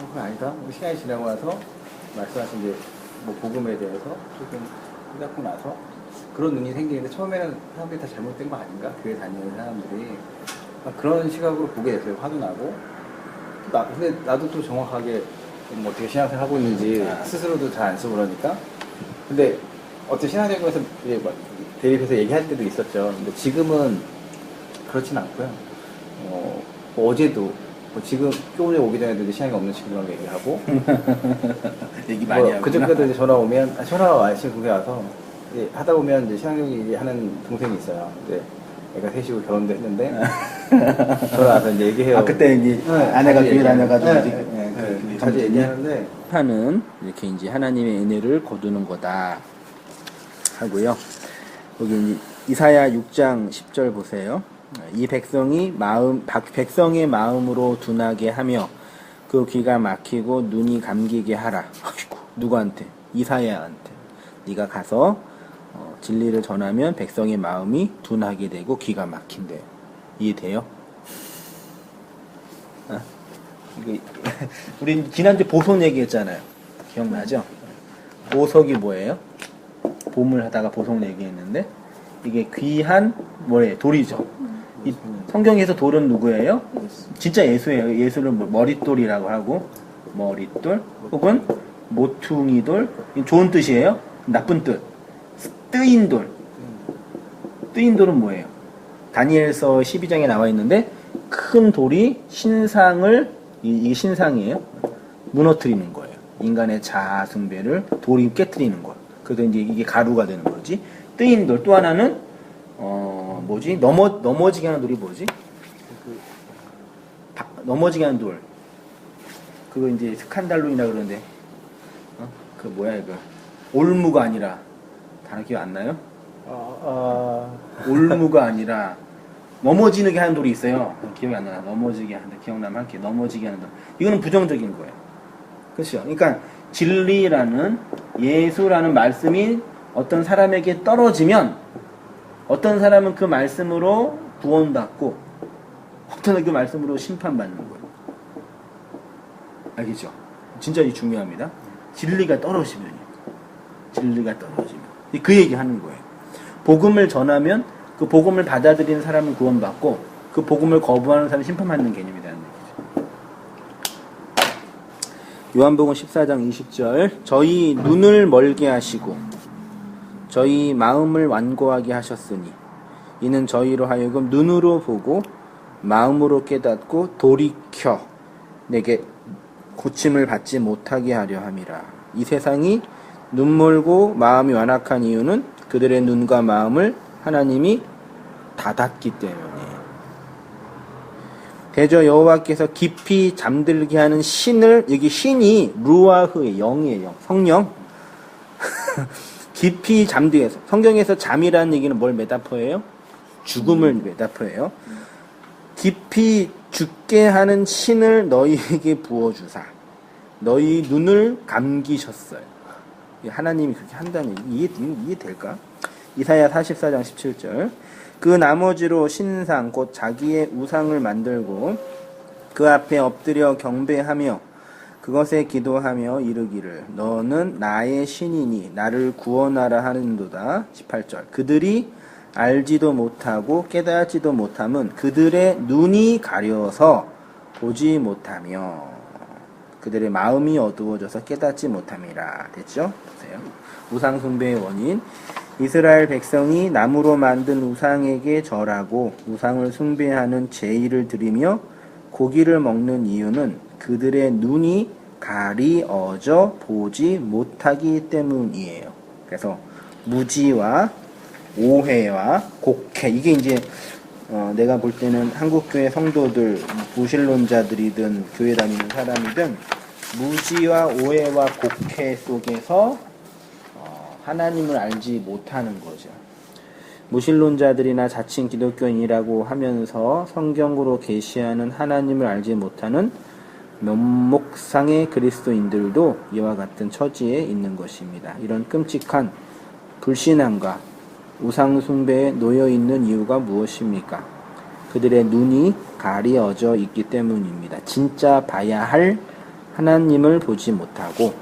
그건 아니다. 뭐 시간이 지나고 나서 말씀하신 이제 뭐 복음에 대해서 조금 깨닫고 나서 그런 눈이 생기는데 처음에는 사람들이 다 잘못된 거 아닌가? 교회 다니는 사람들이 그런 시각으로 보게 됐어요. 화도 나고. 근데 나도 또 정확하게 뭐 어떻게 신앙생활 하고 있는지 스스로도 잘 안 쓰고 그러니까. 근데 어떤 신앙적으로서 이제 막 대립해서 얘기할 때도 있었죠. 근데 지금은 그렇진 않고요. 어제도 지금 조금 전에 오기 전에도 이제 시간이 없는 친구랑 얘기하고 얘기 많이 하고. 그저께도 이제 전화 오면 전화가 와요. 지금 그게 와서 이제 하다 보면 이제 신앙적인 하는 동생이 있어요. 근데 애가 셋이고 결혼도 했는데 전화 와서 이제 얘기해요. 아 그때 이제 아내가 교회 다녀가지고 자주 얘기하는데 하는 이렇게 이제 하나님의 은혜를 거두는 거다 하고요. 여기 이제 이사야 6장 10절 보세요. 이 백성의 마음으로 둔하게 하며 그 귀가 막히고 눈이 감기게 하라. 아이고, 누구한테? 이사야한테. 네가 가서 진리를 전하면 백성의 마음이 둔하게 되고 귀가 막힌대요. 이해돼요? 우리 지난주 보석 얘기했잖아요. 기억나죠? 보석이 뭐예요? 봄을 하다가 보석 얘기했는데 이게 귀한 뭐예요? 돌이죠. 이 성경에서 돌은 누구예요? 진짜 예수예요. 예수를 머릿돌이라고 하고 머릿돌 혹은 모퉁이돌. 좋은 뜻이에요? 나쁜 뜻. 뜨인 돌. 뜨인 돌은 뭐예요? 다니엘서 12장에 나와 있는데 큰 돌이 신상을 이게 신상이에요. 무너뜨리는 거예요. 인간의 자아 숭배를 돌이 깨뜨리는 거예요. 그래서 이제 이게 가루가 되는 거지. 뜨인 돌. 또 하나는 뭐지? 넘어지게 하는 돌이 뭐지? 넘어지게 하는 돌. 그거 이제 스칸달론이라 그러는데, 그 뭐야 이거? 올무가 아니라 단어 기억 안 나요? 올무가 아니라 넘어지게 하는 돌이 있어요. 기억이 안 나. 넘어지게 하는데 기억나면 할게. 넘어지게 하는 돌. 이거는 부정적인 거예요. 그렇죠? 그러니까 진리라는 예수라는 말씀이 어떤 사람에게 떨어지면 어떤 사람은 그 말씀으로 구원받고 어떤 사람은 그 말씀으로 심판받는 거예요. 알겠죠? 진짜 이 중요합니다. 진리가 떨어지면요. 진리가 떨어지면. 그 얘기 하는 거예요. 복음을 전하면 그 복음을 받아들이는 사람은 구원받고 그 복음을 거부하는 사람은 심판받는 개념이라는 얘기죠. 요한복음 14장 20절 저희 눈을 멀게 하시고 저희 마음을 완고하게 하셨으니 이는 저희로 하여금 눈으로 보고 마음으로 깨닫고 돌이켜 내게 고침을 받지 못하게 하려 함이라. 이 세상이 눈멀고 마음이 완악한 이유는 그들의 눈과 마음을 하나님이 닫았기 때문이에요. 대저 여호와께서 깊이 잠들게 하는 신을, 여기 신이 루아흐의 영이에요. 성령. 깊이 잠들게 해서. 성경에서 잠이라는 얘기는 뭘 메타포예요? 죽음을 메타포예요. 깊이 죽게 하는 신을 너희에게 부어주사 너희 눈을 감기셨어요. 하나님이 그렇게 한다는 얘기 이해될까? 이사야 44장 17절 그 나머지로 신상 곧 자기의 우상을 만들고 그 앞에 엎드려 경배하며 그것에 기도하며 이르기를 너는 나의 신이니 나를 구원하라 하는도다. 18절 그들이 알지도 못하고 깨닫지도 못함은 그들의 눈이 가려서 보지 못하며 그들의 마음이 어두워져서 깨닫지 못함이라. 됐죠? 보세요. 우상 숭배의 원인 이스라엘 백성이 나무로 만든 우상에게 절하고 우상을 숭배하는 제의를 드리며 고기를 먹는 이유는 그들의 눈이 가리어져 보지 못하기 때문이에요. 그래서 무지와 오해와 곡해 이게 이제 내가 볼 때는 한국교회 성도들 무신론자들이든 교회 다니는 사람이든 무지와 오해와 곡해 속에서 하나님을 알지 못하는 거죠. 무신론자들이나 자칭 기독교인이라고 하면서 성경으로 계시하는 하나님을 알지 못하는 면목상의 그리스도인들도 이와 같은 처지에 있는 것입니다. 이런 끔찍한 불신앙과 우상숭배에 놓여있는 이유가 무엇입니까? 그들의 눈이 가리어져 있기 때문입니다. 진짜 봐야 할 하나님을 보지 못하고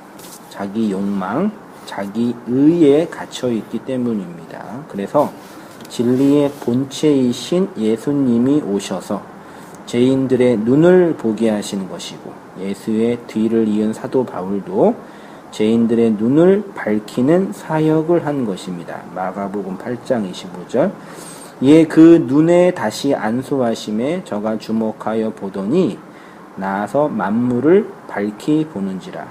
자기 욕망, 자기 의에 갇혀있기 때문입니다. 그래서 진리의 본체이신 예수님이 오셔서 죄인들의 눈을 보게 하신 것이고 예수의 뒤를 이은 사도 바울도 죄인들의 눈을 밝히는 사역을 한 것입니다. 마가복음 8장 25절 예 그 눈에 다시 안수하심에 저가 주목하여 보더니 나아서 만물을 밝히 보는지라.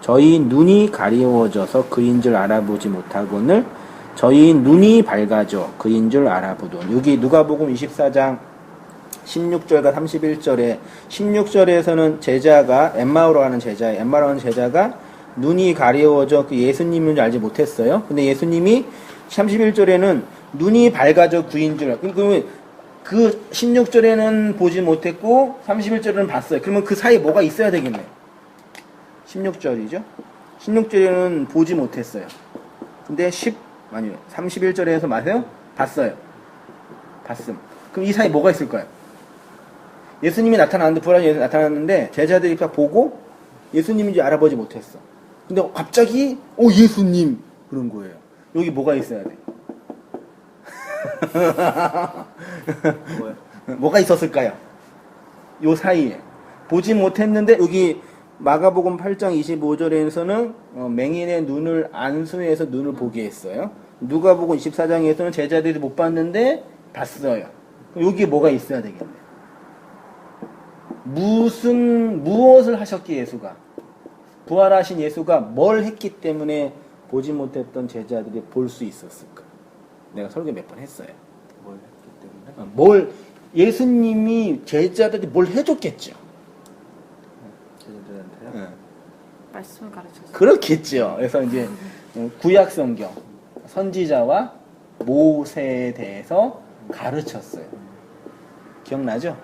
저희 눈이 가리워져서 그인 줄 알아보지 못하거늘 저희 눈이 밝아져 그인 줄 알아보던. 여기 누가복음 24장 16절과 31절에 16절에서는 제자가 엠마오로 가는 제자가 눈이 가리워져 그 예수님인 줄 알지 못했어요. 근데 예수님이 31절에는 눈이 밝아져 그인 줄 알고, 그 16절에는 보지 못했고 31절에는 봤어요. 그러면 그 사이에 뭐가 있어야 되겠네요. 16절이죠. 16절에는 보지 못했어요. 근데 31절에서 말해요? 봤어요. 봤음. 그럼 이 사이에 뭐가 있을까요? 예수님이 나타났는데, 부활한 예수님이 나타났는데 제자들이 딱 보고 예수님인지 알아보지 못했어. 근데 갑자기 예수님 그런 거예요. 여기 뭐가 있어야 돼? 뭐가 있었을까요? 요 사이에 보지 못했는데, 여기 마가복음 8장 25절에서는 맹인의 눈을 안수해서 눈을 보게 했어요. 누가복음 24장에서는 제자들이 못 봤는데 봤어요. 그럼 여기에 뭐가 있어야 되겠네. 무엇을 하셨기에 예수가, 부활하신 예수가 뭘 했기 때문에 보지 못했던 제자들이 볼 수 있었을까? 내가 설교 몇 번 했어요. 뭘 했기 때문에? 예수님이 제자들이 뭘 해줬겠죠. 제자들한테요? 말씀을 가르쳤어요. 그렇겠죠. 그래서 이제 구약 성경 선지자와 모세에 대해서 가르쳤어요. 기억나죠?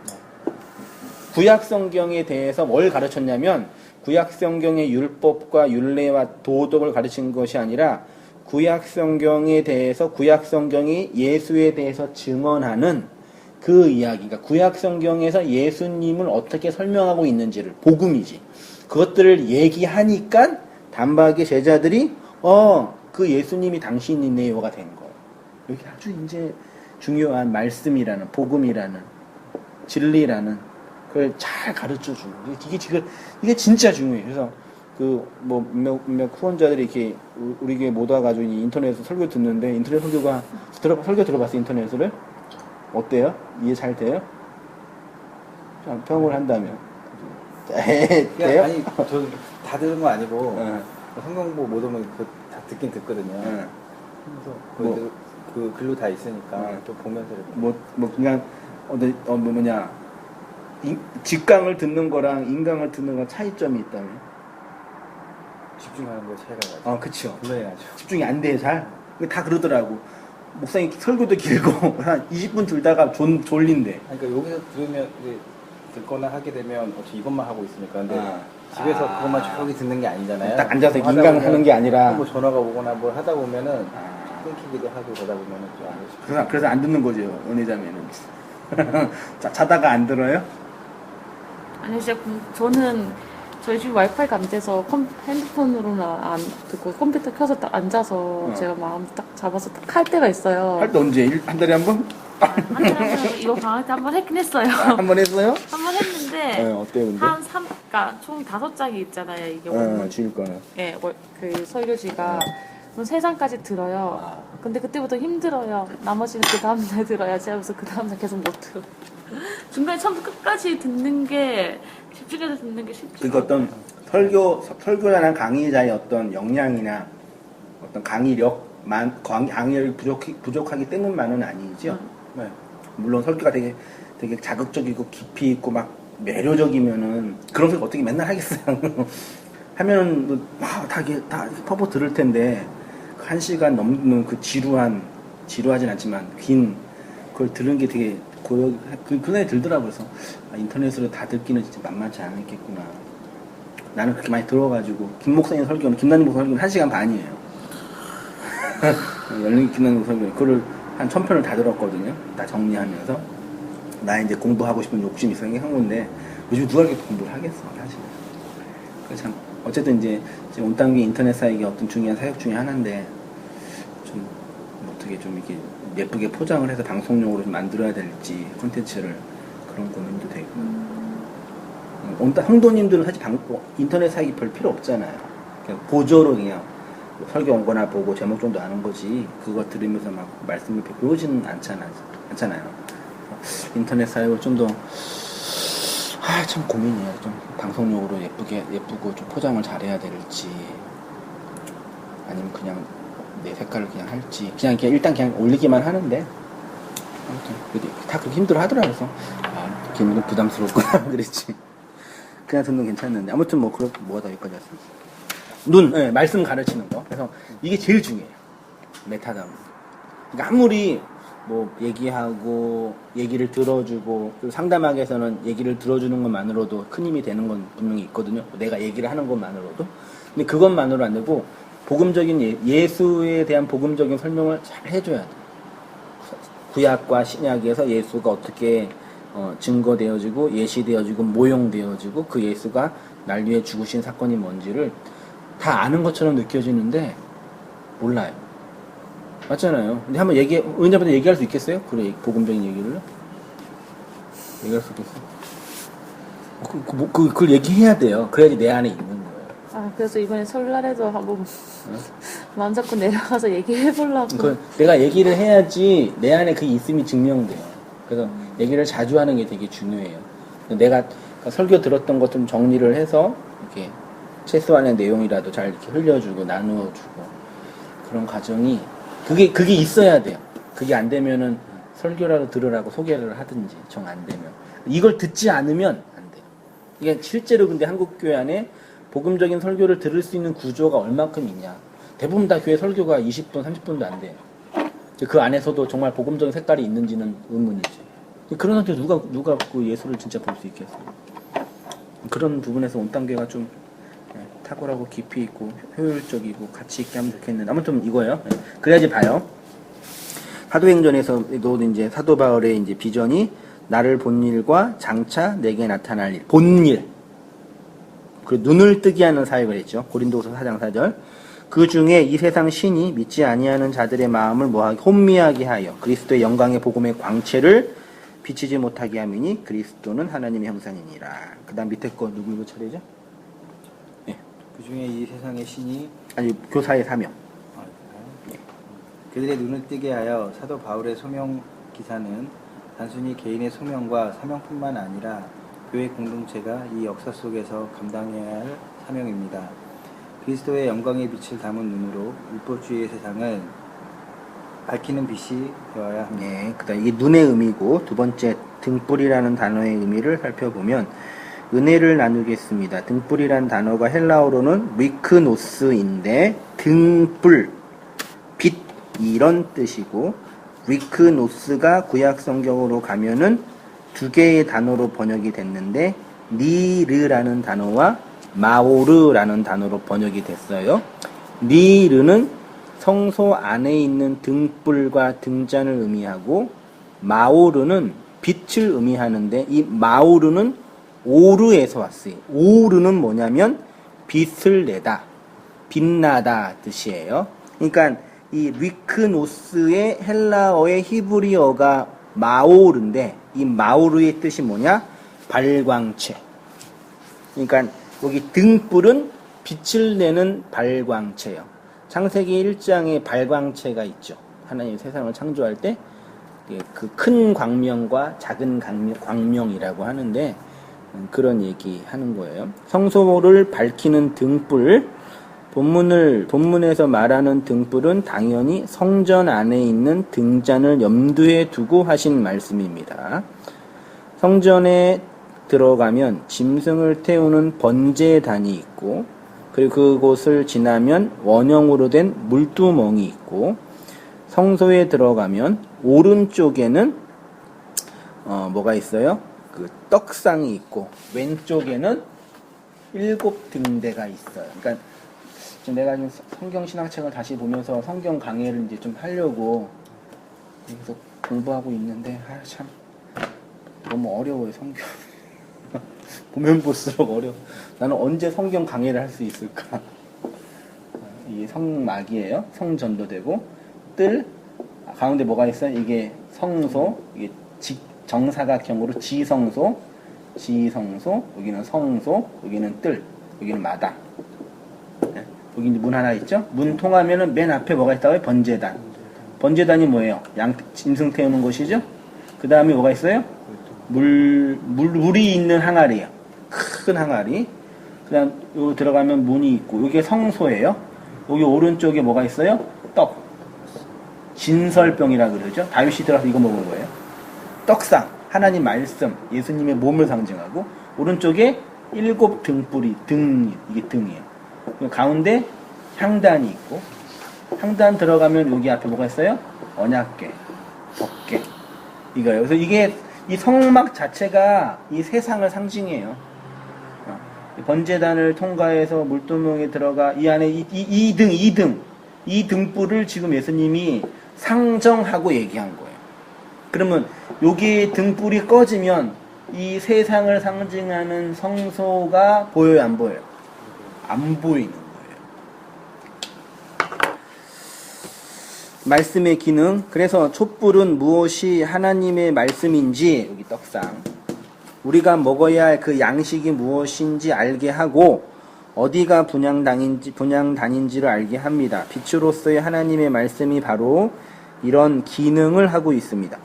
구약 성경에 대해서 뭘 가르쳤냐면, 구약 성경의 율법과 율례와 도덕을 가르친 것이 아니라 구약 성경에 대해서, 구약 성경이 예수에 대해서 증언하는 그 이야기, 그러니까 구약 성경에서 예수님을 어떻게 설명하고 있는지를, 복음이지. 그것들을 얘기하니까 단박에 제자들이 그 예수님이 당신이네요가 된 거예요. 여기 아주 이제 중요한 말씀이라는, 복음이라는, 진리라는 그걸 잘 가르쳐 주는 이게 진짜 중요해요. 그래서 몇몇 후원자들이 이렇게 우리 교회 못 와가지고 인터넷에서 설교 듣는데, 인터넷 설교가 설교 들어봤어? 인터넷을 어때요? 이해 잘 돼요? 평을 한다면 돼요? 아니, 저 다 들은 거 아니고 성경보 못 오면 다 듣긴 듣거든요. 그래서 그 글로 다 있으니까 좀 보면서 이렇게. 그냥 직강을 듣는 거랑 인강을 듣는 거랑 차이점이 있다면? 집중하는 거에 차이가 나죠. 그쵸. 분명히 나죠. 집중이 안 돼, 잘. 다 그러더라고. 목사님 설교도 길고, 한 20분 들다가 졸린대. 그러니까 여기서 들으면, 듣거나 하게 되면 어차피 이것만 하고 있으니까. 근데 집에서 그것만 저기 듣는 게 아니잖아요. 딱 앉아서 인강을 하는 게 아니라. 뭐 전화가 오거나 뭘 하다 보면은 끊기기도 하고 그러다 보면은 좀 안 되죠. 그래서 안 듣는 거죠, 은혜자매는. 자다가 안 들어요? 아니, 저는 저희 집 와이파이가 안 돼서 핸드폰으로는 안 듣고 컴퓨터 켜서 딱 앉아서 제가 마음 딱 잡아서 딱 할 때가 있어요. 할 때 언제? 한 달에 한 번? 한 달에 이거 방학 때 한 번 했긴 했어요. 한 번 했어요? 한 번 했는데 어때요, 근데? 그러니까 총 5장이 있잖아요. 이게 원문. 주일 거는. 예, 그 설교지가 그럼 3장까지 들어요. 근데 그때부터 힘들어요. 나머지는 그 다음날 들어야지 하면서 그 다음날 계속 못 들어. 중간에 처음부터 끝까지 듣는 게 집중해서 듣는 게 쉽지. 그 어떤 설교자나 강의자의 어떤 역량이나 어떤 강의력이 부족하기 때문만은 아니죠. 네. 물론 설교가 되게 자극적이고 깊이 있고 막 매료적이면은 그런 소리 어떻게 맨날 하겠어요. 하면은 다 퍼포 들을 텐데 1시간 넘는 그 지루하진 않지만 긴 그걸 들은 게 되게 그 생각이 들더라고요. 그래서 인터넷으로 다 듣기는 진짜 만만치 않겠구나. 나는 그렇게 많이 들어가지고 김남님 목사님 설교는 1시간 반이에요. 김남님 목사님 설교는 그거를 한 1000편을 다 들었거든요. 다 정리하면서 나 이제 공부하고 싶은 욕심이 있어서 한 건데 요즘 누가 이렇게 공부를 하겠어, 사실. 그래서 참 어쨌든 이제 온땅위 인터넷 사역이 어떤 중요한 사역 중에 하나인데 좀 어떻게 좀 이렇게 예쁘게 포장을 해서 방송용으로 좀 만들어야 될지 콘텐츠를 그런 고민도 되고. 홍도님들은 사실 인터넷 사역이 별 필요 없잖아요. 그냥 보조로 그냥 설교 온 거나 보고 제목 정도 아는 거지 그거 들으면서 막 말씀을 배우지는 않잖아요. 인터넷 사역을 좀 더 참 고민이에요. 좀 방송용으로 예쁘고 좀 포장을 잘해야 될지 아니면 그냥 내 색깔을 그냥 할지 그냥 일단 그냥 올리기만 하는데 아무튼 다 그렇게 힘들어 하더라. 그래서 기분이 부담스럽구나 그랬지. 그냥 듣는 건 괜찮는데 아무튼 뭐 그렇게 뭐가 더 여기까지 왔어. 네, 말씀 가르치는 거. 그래서 이게 제일 중요해요. 메타담. 그러니까 아무리 뭐 얘기하고 얘기를 들어주고 그리고 상담학에서는 얘기를 들어주는 것만으로도 큰 힘이 되는 건 분명히 있거든요. 내가 얘기를 하는 것만으로도. 근데 그것만으로 안 되고 복음적인 예수에 대한 복음적인 설명을 잘 해줘야 돼. 구약과 신약에서 예수가 어떻게 증거되어지고 예시되어지고 모형되어지고 그 예수가 날 위해 죽으신 사건이 뭔지를 다 아는 것처럼 느껴지는데 몰라요. 맞잖아요. 근데 한번 은혜자분들 얘기할 수 있겠어요? 그래, 복음적인 얘기를 얘기할 수 있겠어요? 그걸 얘기해야 돼요. 그래야지 내 안에 있는 거예요. 그래서 이번에 설날에도 한번 마음 잡고 내려가서 얘기해보려고. 내가 얘기를 해야지 내 안에 그게 있음이 증명돼요. 그래서 얘기를 자주 하는 게 되게 중요해요. 내가 설교 들었던 것 좀 정리를 해서 이렇게 최소한의 내용이라도 잘 이렇게 흘려주고 나누어주고 그런 과정이 그게 있어야 돼요. 그게 안 되면은 설교라도 들으라고 소개를 하든지 정 안 되면 이걸 듣지 않으면 안 돼요. 이게 실제로 근데 한국 교회 안에 복음적인 설교를 들을 수 있는 구조가 얼만큼 있냐. 대부분 다 교회 설교가 20분, 30분도 안 돼요. 그 안에서도 정말 복음적인 색깔이 있는지는 의문이지. 그런 한테 누가 그 예수를 진짜 볼 수 있겠어요. 그런 부분에서 온땅교회가 좀 탁월하고 깊이 있고 효율적이고 가치 있게 하면 좋겠는데 아무튼 이거예요. 그래야지 봐요. 사도행전에서도 이제 사도 바울의 이제 비전이 나를 본 일과 장차 내게 나타날 일, 본 일. 그 눈을 뜨게 하는 사역을 했죠. 고린도후서 4장 4절. 그 중에 이 세상 신이 믿지 아니하는 자들의 마음을 혼미하게 하여 그리스도의 영광의 복음의 광채를 비치지 못하게 함이니 그리스도는 하나님의 형상이니라. 그 다음 밑에 거 누구 읽을 차례죠? 네. 그 중에 이 세상의 신이 교사의 사명. 네. 그들의 눈을 뜨게 하여 사도 바울의 소명 기사는 단순히 개인의 소명과 사명뿐만 아니라 교회 공동체가 이 역사 속에서 감당해야 할 사명입니다. 그리스도의 영광의 빛을 담은 눈으로 율법주의의 세상을 밝히는 빛이 되어야 합니다. 네, 그다음 이게 눈의 의미고 두 번째 등불이라는 단어의 의미를 살펴보면 은혜를 나누겠습니다. 등불이란 단어가 헬라어로는 위크노스인데 등불, 빛 이런 뜻이고 위크노스가 구약 성경으로 가면은 두 개의 단어로 번역이 됐는데 니르라는 단어와 마오르라는 단어로 번역이 됐어요. 니르는 성소 안에 있는 등불과 등잔을 의미하고 마오르는 빛을 의미하는데 이 마오르는 오르에서 왔어요. 오르는 뭐냐면 빛을 내다, 빛나다 뜻이에요. 그러니까 이 위크노스의 헬라어의 히브리어가 마오르인데 이 마오르의 뜻이 뭐냐? 발광체. 그러니까 여기 등불은 빛을 내는 발광체예요. 창세기 1장에 발광체가 있죠. 하나님 세상을 창조할 때 그 큰 광명과 작은 광명이라고 하는데 그런 얘기 하는 거예요. 성소를 밝히는 등불, 본문에서 말하는 등불은 당연히 성전 안에 있는 등잔을 염두에 두고 하신 말씀입니다. 성전에 들어가면 짐승을 태우는 번제단이 있고 그리고 그곳을 지나면 원형으로 된 물두멍이 있고 성소에 들어가면 오른쪽에는 뭐가 있어요? 그 떡상이 있고 왼쪽에는 7등대가 있어요. 그러니까 지금 내가 지금 성경 신학책을 다시 보면서 성경 강해를 이제 좀 하려고 계속 공부하고 있는데 참 너무 어려워요 성경. 보면 볼수록 어려워. 나는 언제 성경 강해를 할 수 있을까? 이게 성막이에요. 성전도 되고 뜰 가운데 뭐가 있어요? 이게 성소, 이게 정사각형으로 지성소, 여기는 성소, 여기는 뜰, 여기는 마당. 여기 이제 문 하나 있죠? 문 통하면은 맨 앞에 뭐가 있다고요? 번제단. 번제단이 뭐예요? 짐승 태우는 곳이죠? 그 다음에 뭐가 있어요? 물이 있는 항아리예요. 큰 항아리. 그 다음, 여기 들어가면 문이 있고, 여기 성소예요. 여기 오른쪽에 뭐가 있어요? 떡. 진설병이라 그러죠? 다윗이 들어가서 이거 먹은 거예요. 떡상. 하나님 말씀. 예수님의 몸을 상징하고, 오른쪽에 7 등불이, 이게 등이에요. 가운데 향단이 있고, 향단 들어가면 여기 앞에 뭐가 있어요? 언약궤, 법궤. 이거예요. 그래서 이게, 이 성막 자체가 이 세상을 상징해요. 번제단을 통과해서 물두멍에 들어가 이 안에 이 등불을 지금 예수님이 상정하고 얘기한 거예요. 그러면 여기 등불이 꺼지면 이 세상을 상징하는 성소가 보여요, 안 보여요? 안 보이는 거예요. 말씀의 기능. 그래서 촛불은 무엇이 하나님의 말씀인지, 여기 떡상, 우리가 먹어야 할 그 양식이 무엇인지 알게 하고 어디가 분향단인지를 알게 합니다. 빛으로서의 하나님의 말씀이 바로 이런 기능을 하고 있습니다.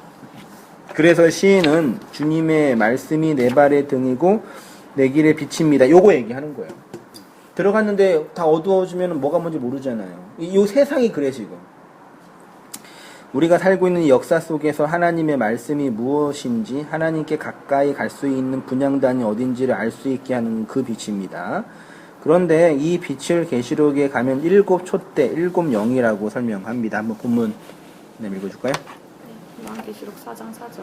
그래서 시인은 주님의 말씀이 내 발의 등이고 내 길의 빛입니다. 요거 얘기하는 거예요. 들어갔는데 다 어두워지면 뭐가 뭔지 모르잖아요. 이 세상이 그래 지금. 우리가 살고 있는 이 역사 속에서 하나님의 말씀이 무엇인지, 하나님께 가까이 갈 수 있는 분향단이 어딘지를 알 수 있게 하는 그 빛입니다. 그런데 이 빛을 계시록에 가면 7 촛대, 7 영이라고 설명합니다. 한번 본문 읽어줄까요? 네, 요한계시록 4장 4절.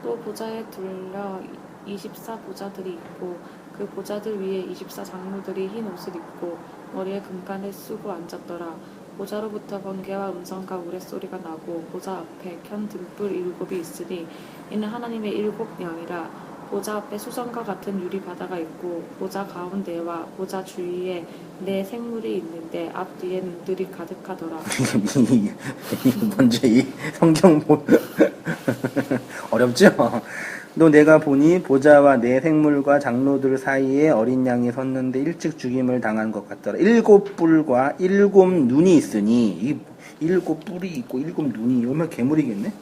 또 보좌에 둘러 24 보좌들이 있고 그 보좌들 위에 24 장로들이 흰 옷을 입고 머리에 금관을 쓰고 앉았더라. 보좌로부터 번개와 음성과 우레소리가 나고 보좌 앞에 켠 등불 7이 있으니 이는 하나님의 7 영이라. 보좌 앞에 수정과 같은 유리 바다가 있고 보좌 가운데와 보좌 주위에 4 생물이 있는데 앞뒤에 눈들이 가득하더라. 먼저 이 성경 어렵죠? 또 내가 보니 보좌와 4 생물과 장로들 사이에 어린 양이 섰는데 일찍 죽임을 당한 것 같더라. 7 뿔과 7 눈이 있으니, 이 7 뿔이 있고 7 눈이 얼마나 괴물이겠네?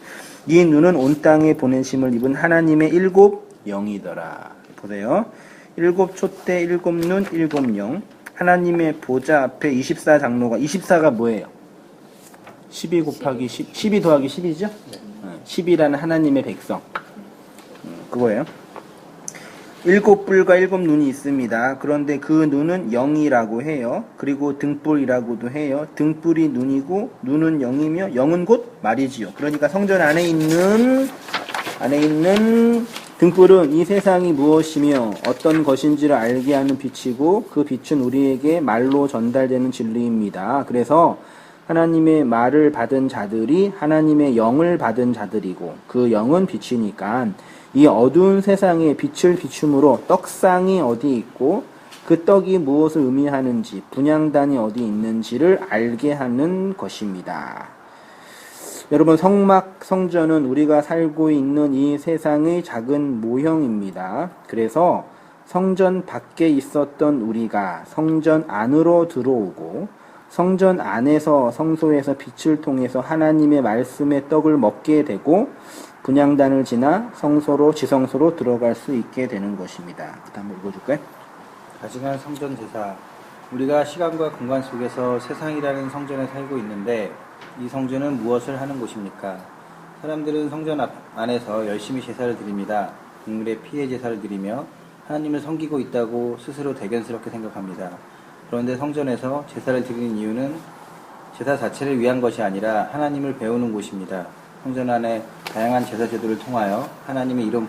이 눈은 온 땅에 보내심을 입은 하나님의 7 영이더라. 보세요. 7 촛대, 7 눈, 7 영. 하나님의 보좌 앞에 24 장로가, 24가 뭐예요? 12 곱하기 10, 12 더하기 10이죠? 10이라는 하나님의 백성. 그거예요. 7 뿔과 7 눈이 있습니다. 그런데 그 눈은 영이라고 해요. 그리고 등불이라고도 해요. 등불이 눈이고 눈은 영이며 영은 곧 말이지요. 그러니까 성전 안에 있는 등불은 이 세상이 무엇이며 어떤 것인지를 알게 하는 빛이고 그 빛은 우리에게 말로 전달되는 진리입니다. 그래서 하나님의 말을 받은 자들이 하나님의 영을 받은 자들이고 그 영은 빛이니까 이 어두운 세상에 빛을 비춤으로 떡상이 어디 있고 그 떡이 무엇을 의미하는지 분향단이 어디 있는지를 알게 하는 것입니다. 여러분, 성전은 우리가 살고 있는 이 세상의 작은 모형입니다. 그래서 성전 밖에 있었던 우리가 성전 안으로 들어오고 성전 안에서 성소에서 빛을 통해서 하나님의 말씀의 떡을 먹게 되고 분향단을 지나 성소로 지성소로 들어갈 수 있게 되는 것입니다. 한번 읽어줄까요? 가증한 성전 제사. 우리가 시간과 공간 속에서 세상이라는 성전에 살고 있는데 이 성전은 무엇을 하는 곳입니까? 사람들은 성전 안에서 열심히 제사를 드립니다. 동물의 피해 제사를 드리며 하나님을 섬기고 있다고 스스로 대견스럽게 생각합니다. 그런데 성전에서 제사를 드리는 이유는 제사 자체를 위한 것이 아니라 하나님을 배우는 곳입니다. 성전 안에 다양한 제사 제도를 통하여 하나님이 이런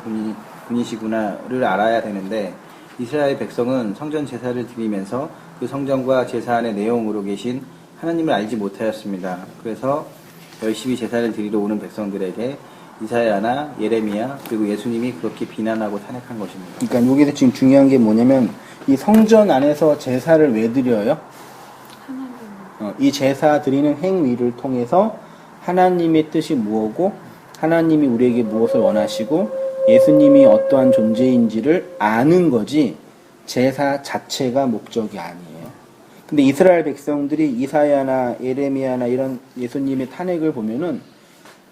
분이시구나를 알아야 되는데 이스라엘 백성은 성전 제사를 드리면서 그 성전과 제사 안의 내용으로 계신 하나님을 알지 못하였습니다. 그래서 열심히 제사를 드리러 오는 백성들에게 이사야나 예레미야 그리고 예수님이 그렇게 비난하고 탄핵한 것입니다. 그러니까 여기서 지금 중요한 게 뭐냐면 이 성전 안에서 제사를 왜 드려요? 이 제사 드리는 행위를 통해서 하나님의 뜻이 무엇고 하나님이 우리에게 무엇을 원하시고 예수님이 어떠한 존재인지를 아는 거지 제사 자체가 목적이 아니에요. 근데 이스라엘 백성들이 이사야나 예레미야나 이런 예수님의 탄핵을 보면은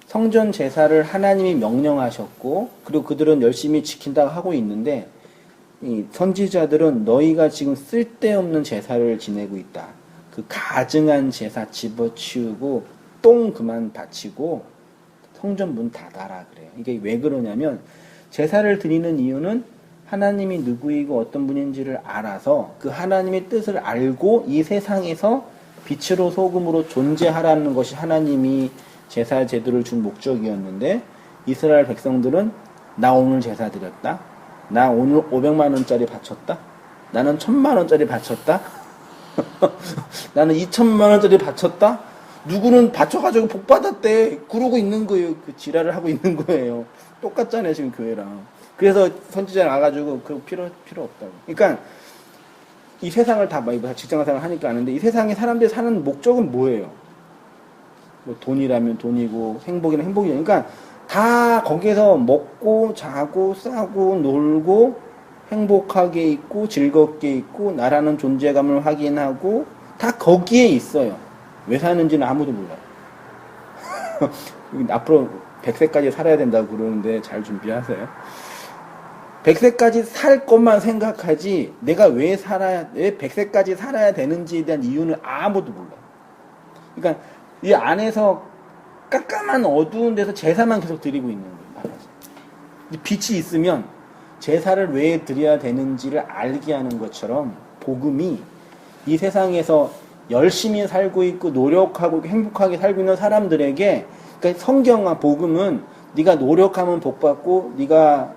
성전 제사를 하나님이 명령하셨고 그리고 그들은 열심히 지킨다고 하고 있는데 이 선지자들은 너희가 지금 쓸데없는 제사를 지내고 있다. 그 가증한 제사 집어치우고 똥 그만 바치고 성전 문 닫아라 그래요. 이게 왜 그러냐면 제사를 드리는 이유는 하나님이 누구이고 어떤 분인지를 알아서 그 하나님의 뜻을 알고 이 세상에서 빛으로 소금으로 존재하라는 것이 하나님이 제사 제도를 준 목적이었는데 이스라엘 백성들은 나 오늘 제사 드렸다. 나 오늘 500만 원짜리 바쳤다. 나는 1000만 원짜리 바쳤다. 나는 2000만 원짜리 바쳤다. 누구는 바쳐가지고 복 받았대. 그러고 있는 거예요. 그 지랄을 하고 있는 거예요. 똑같잖아요 지금 교회랑. 그래서 선지자 나가가지고 그 필요 없다고. 그러니까 이 세상을 다 직장생활 하니까 아는데 이 세상에 사람들이 사는 목적은 뭐예요? 뭐 돈이라면 돈이고 행복이라면 행복이죠. 그러니까 다 거기에서 먹고 자고 싸고 놀고 행복하게 있고 즐겁게 있고 나라는 존재감을 확인하고 다 거기에 있어요. 왜 사는지는 아무도 몰라요. 앞으로 100세까지 살아야 된다고 그러는데 잘 준비하세요. 100세까지 살 것만 생각하지 내가 왜 100세까지 살아야 되는지에 대한 이유는 아무도 몰라요. 그러니까 이 안에서 깜깜한 어두운 데서 제사만 계속 드리고 있는 거예요. 빛이 있으면 제사를 왜 드려야 되는지를 알게 하는 것처럼 복음이 이 세상에서 열심히 살고 있고 노력하고 행복하게 살고 있는 사람들에게 그러니까 성경과 복음은 네가 노력하면 복받고 네가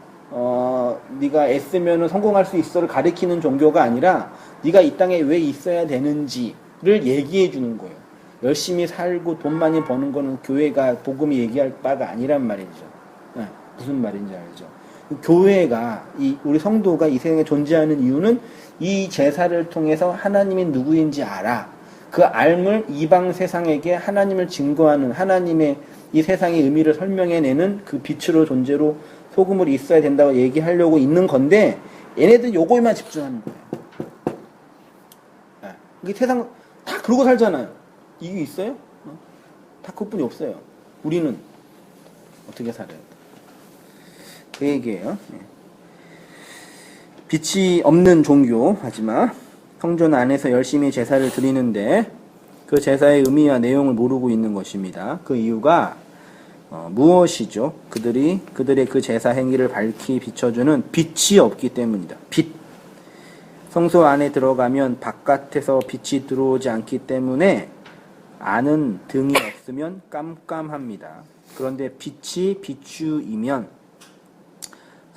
애쓰면 성공할 수 있어를 가리키는 종교가 아니라 네가 이 땅에 왜 있어야 되는지를 얘기해 주는 거예요. 열심히 살고 돈 많이 버는 거는 교회가 복음이 얘기할 바가 아니란 말이죠. 네, 무슨 말인지 알죠? 교회가 우리 성도가 이 세상에 존재하는 이유는 이 제사를 통해서 하나님이 누구인지 알아. 그 알물 이방 세상에게 하나님을 증거하는 하나님의 이 세상의 의미를 설명해내는 그 빛으로 존재로 소금으로 있어야 된다고 얘기하려고 있는 건데 얘네들 요거에만 집중하는 거예요. 네. 이게 세상 다 그러고 살잖아요. 이유 있어요? 다 그것뿐이 없어요. 우리는 어떻게 살아요? 그 얘기예요. 빛이 없는 종교 하지만 성전 안에서 열심히 제사를 드리는데 그 제사의 의미와 내용을 모르고 있는 것입니다. 그 이유가 무엇이죠? 그들의 그 제사 행위를 밝히 비춰주는 빛이 없기 때문이다. 빛. 성소 안에 들어가면 바깥에서 빛이 들어오지 않기 때문에 안은 등이 없으면 깜깜합니다. 그런데 빛이 비추이면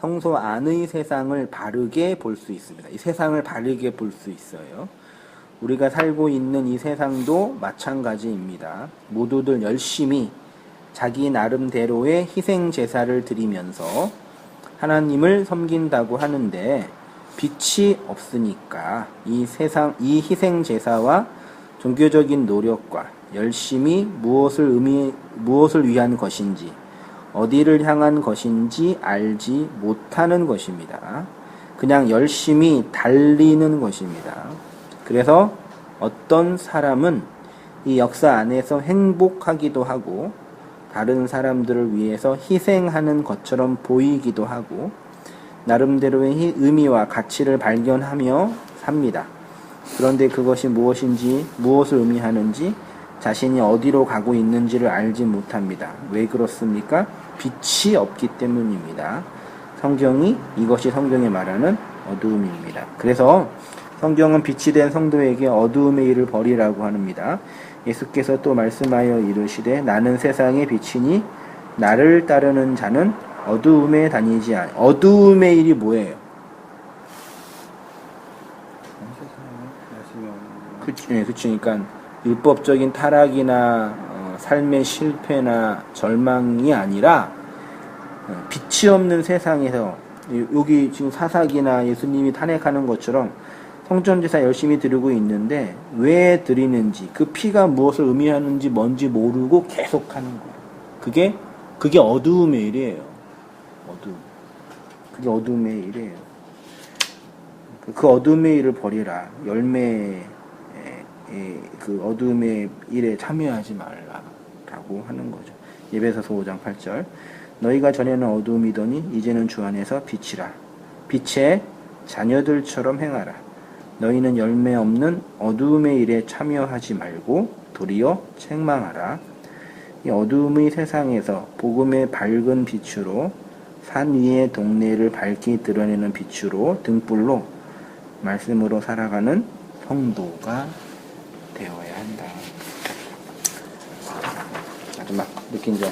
성소 안의 세상을 바르게 볼 수 있습니다. 이 세상을 바르게 볼 수 있어요. 우리가 살고 있는 이 세상도 마찬가지입니다. 모두들 열심히 자기 나름대로의 희생 제사를 드리면서 하나님을 섬긴다고 하는데 빛이 없으니까 이 희생 제사와 종교적인 노력과 열심히 무엇을 위한 것인지 어디를 향한 것인지 알지 못하는 것입니다. 그냥 열심히 달리는 것입니다. 그래서 어떤 사람은 이 역사 안에서 행복하기도 하고 다른 사람들을 위해서 희생하는 것처럼 보이기도 하고 나름대로의 의미와 가치를 발견하며 삽니다. 그런데 그것이 무엇인지 무엇을 의미하는지 자신이 어디로 가고 있는지를 알지 못합니다. 왜 그렇습니까? 빛이 없기 때문입니다. 이것이 성경이 말하는 어두움입니다. 그래서 성경은 빛이 된 성도에게 어두움의 일을 버리라고 합니다. 예수께서 또 말씀하여 이르시되 나는 세상의 빛이니 나를 따르는 자는 어두움에 다니지 않아. 어두움의 일이 뭐예요? 그치. 그러니까 율법적인 타락이나 삶의 실패나 절망이 아니라 빛이 없는 세상에서 여기 지금 사사기나 예수님이 탄핵하는 것처럼 성전제사 열심히 드리고 있는데 왜 드리는지 그 피가 무엇을 의미하는지 뭔지 모르고 계속 하는 거예요. 그게 어두움의 일이에요. 그게 어두움의 일이에요. 그 어두움의 일을 버리라. 열매의 그 어둠의 일에 참여하지 말라라고 하는 거죠. 에베소서 5장 8절. 너희가 전에는 어둠이더니 이제는 주 안에서 빛이라. 빛의 자녀들처럼 행하라. 너희는 열매 없는 어둠의 일에 참여하지 말고 도리어 책망하라. 이 어둠의 세상에서 복음의 밝은 빛으로 산 위의 동네를 밝히 드러내는 빛으로 등불로 말씀으로 살아가는 성도가 되어야 한다. 마지막 느낀 점.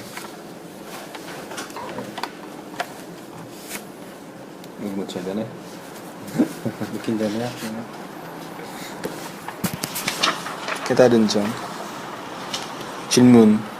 이거 못 쳐야 되네. 느낀 점이야? 깨달은 점. 질문.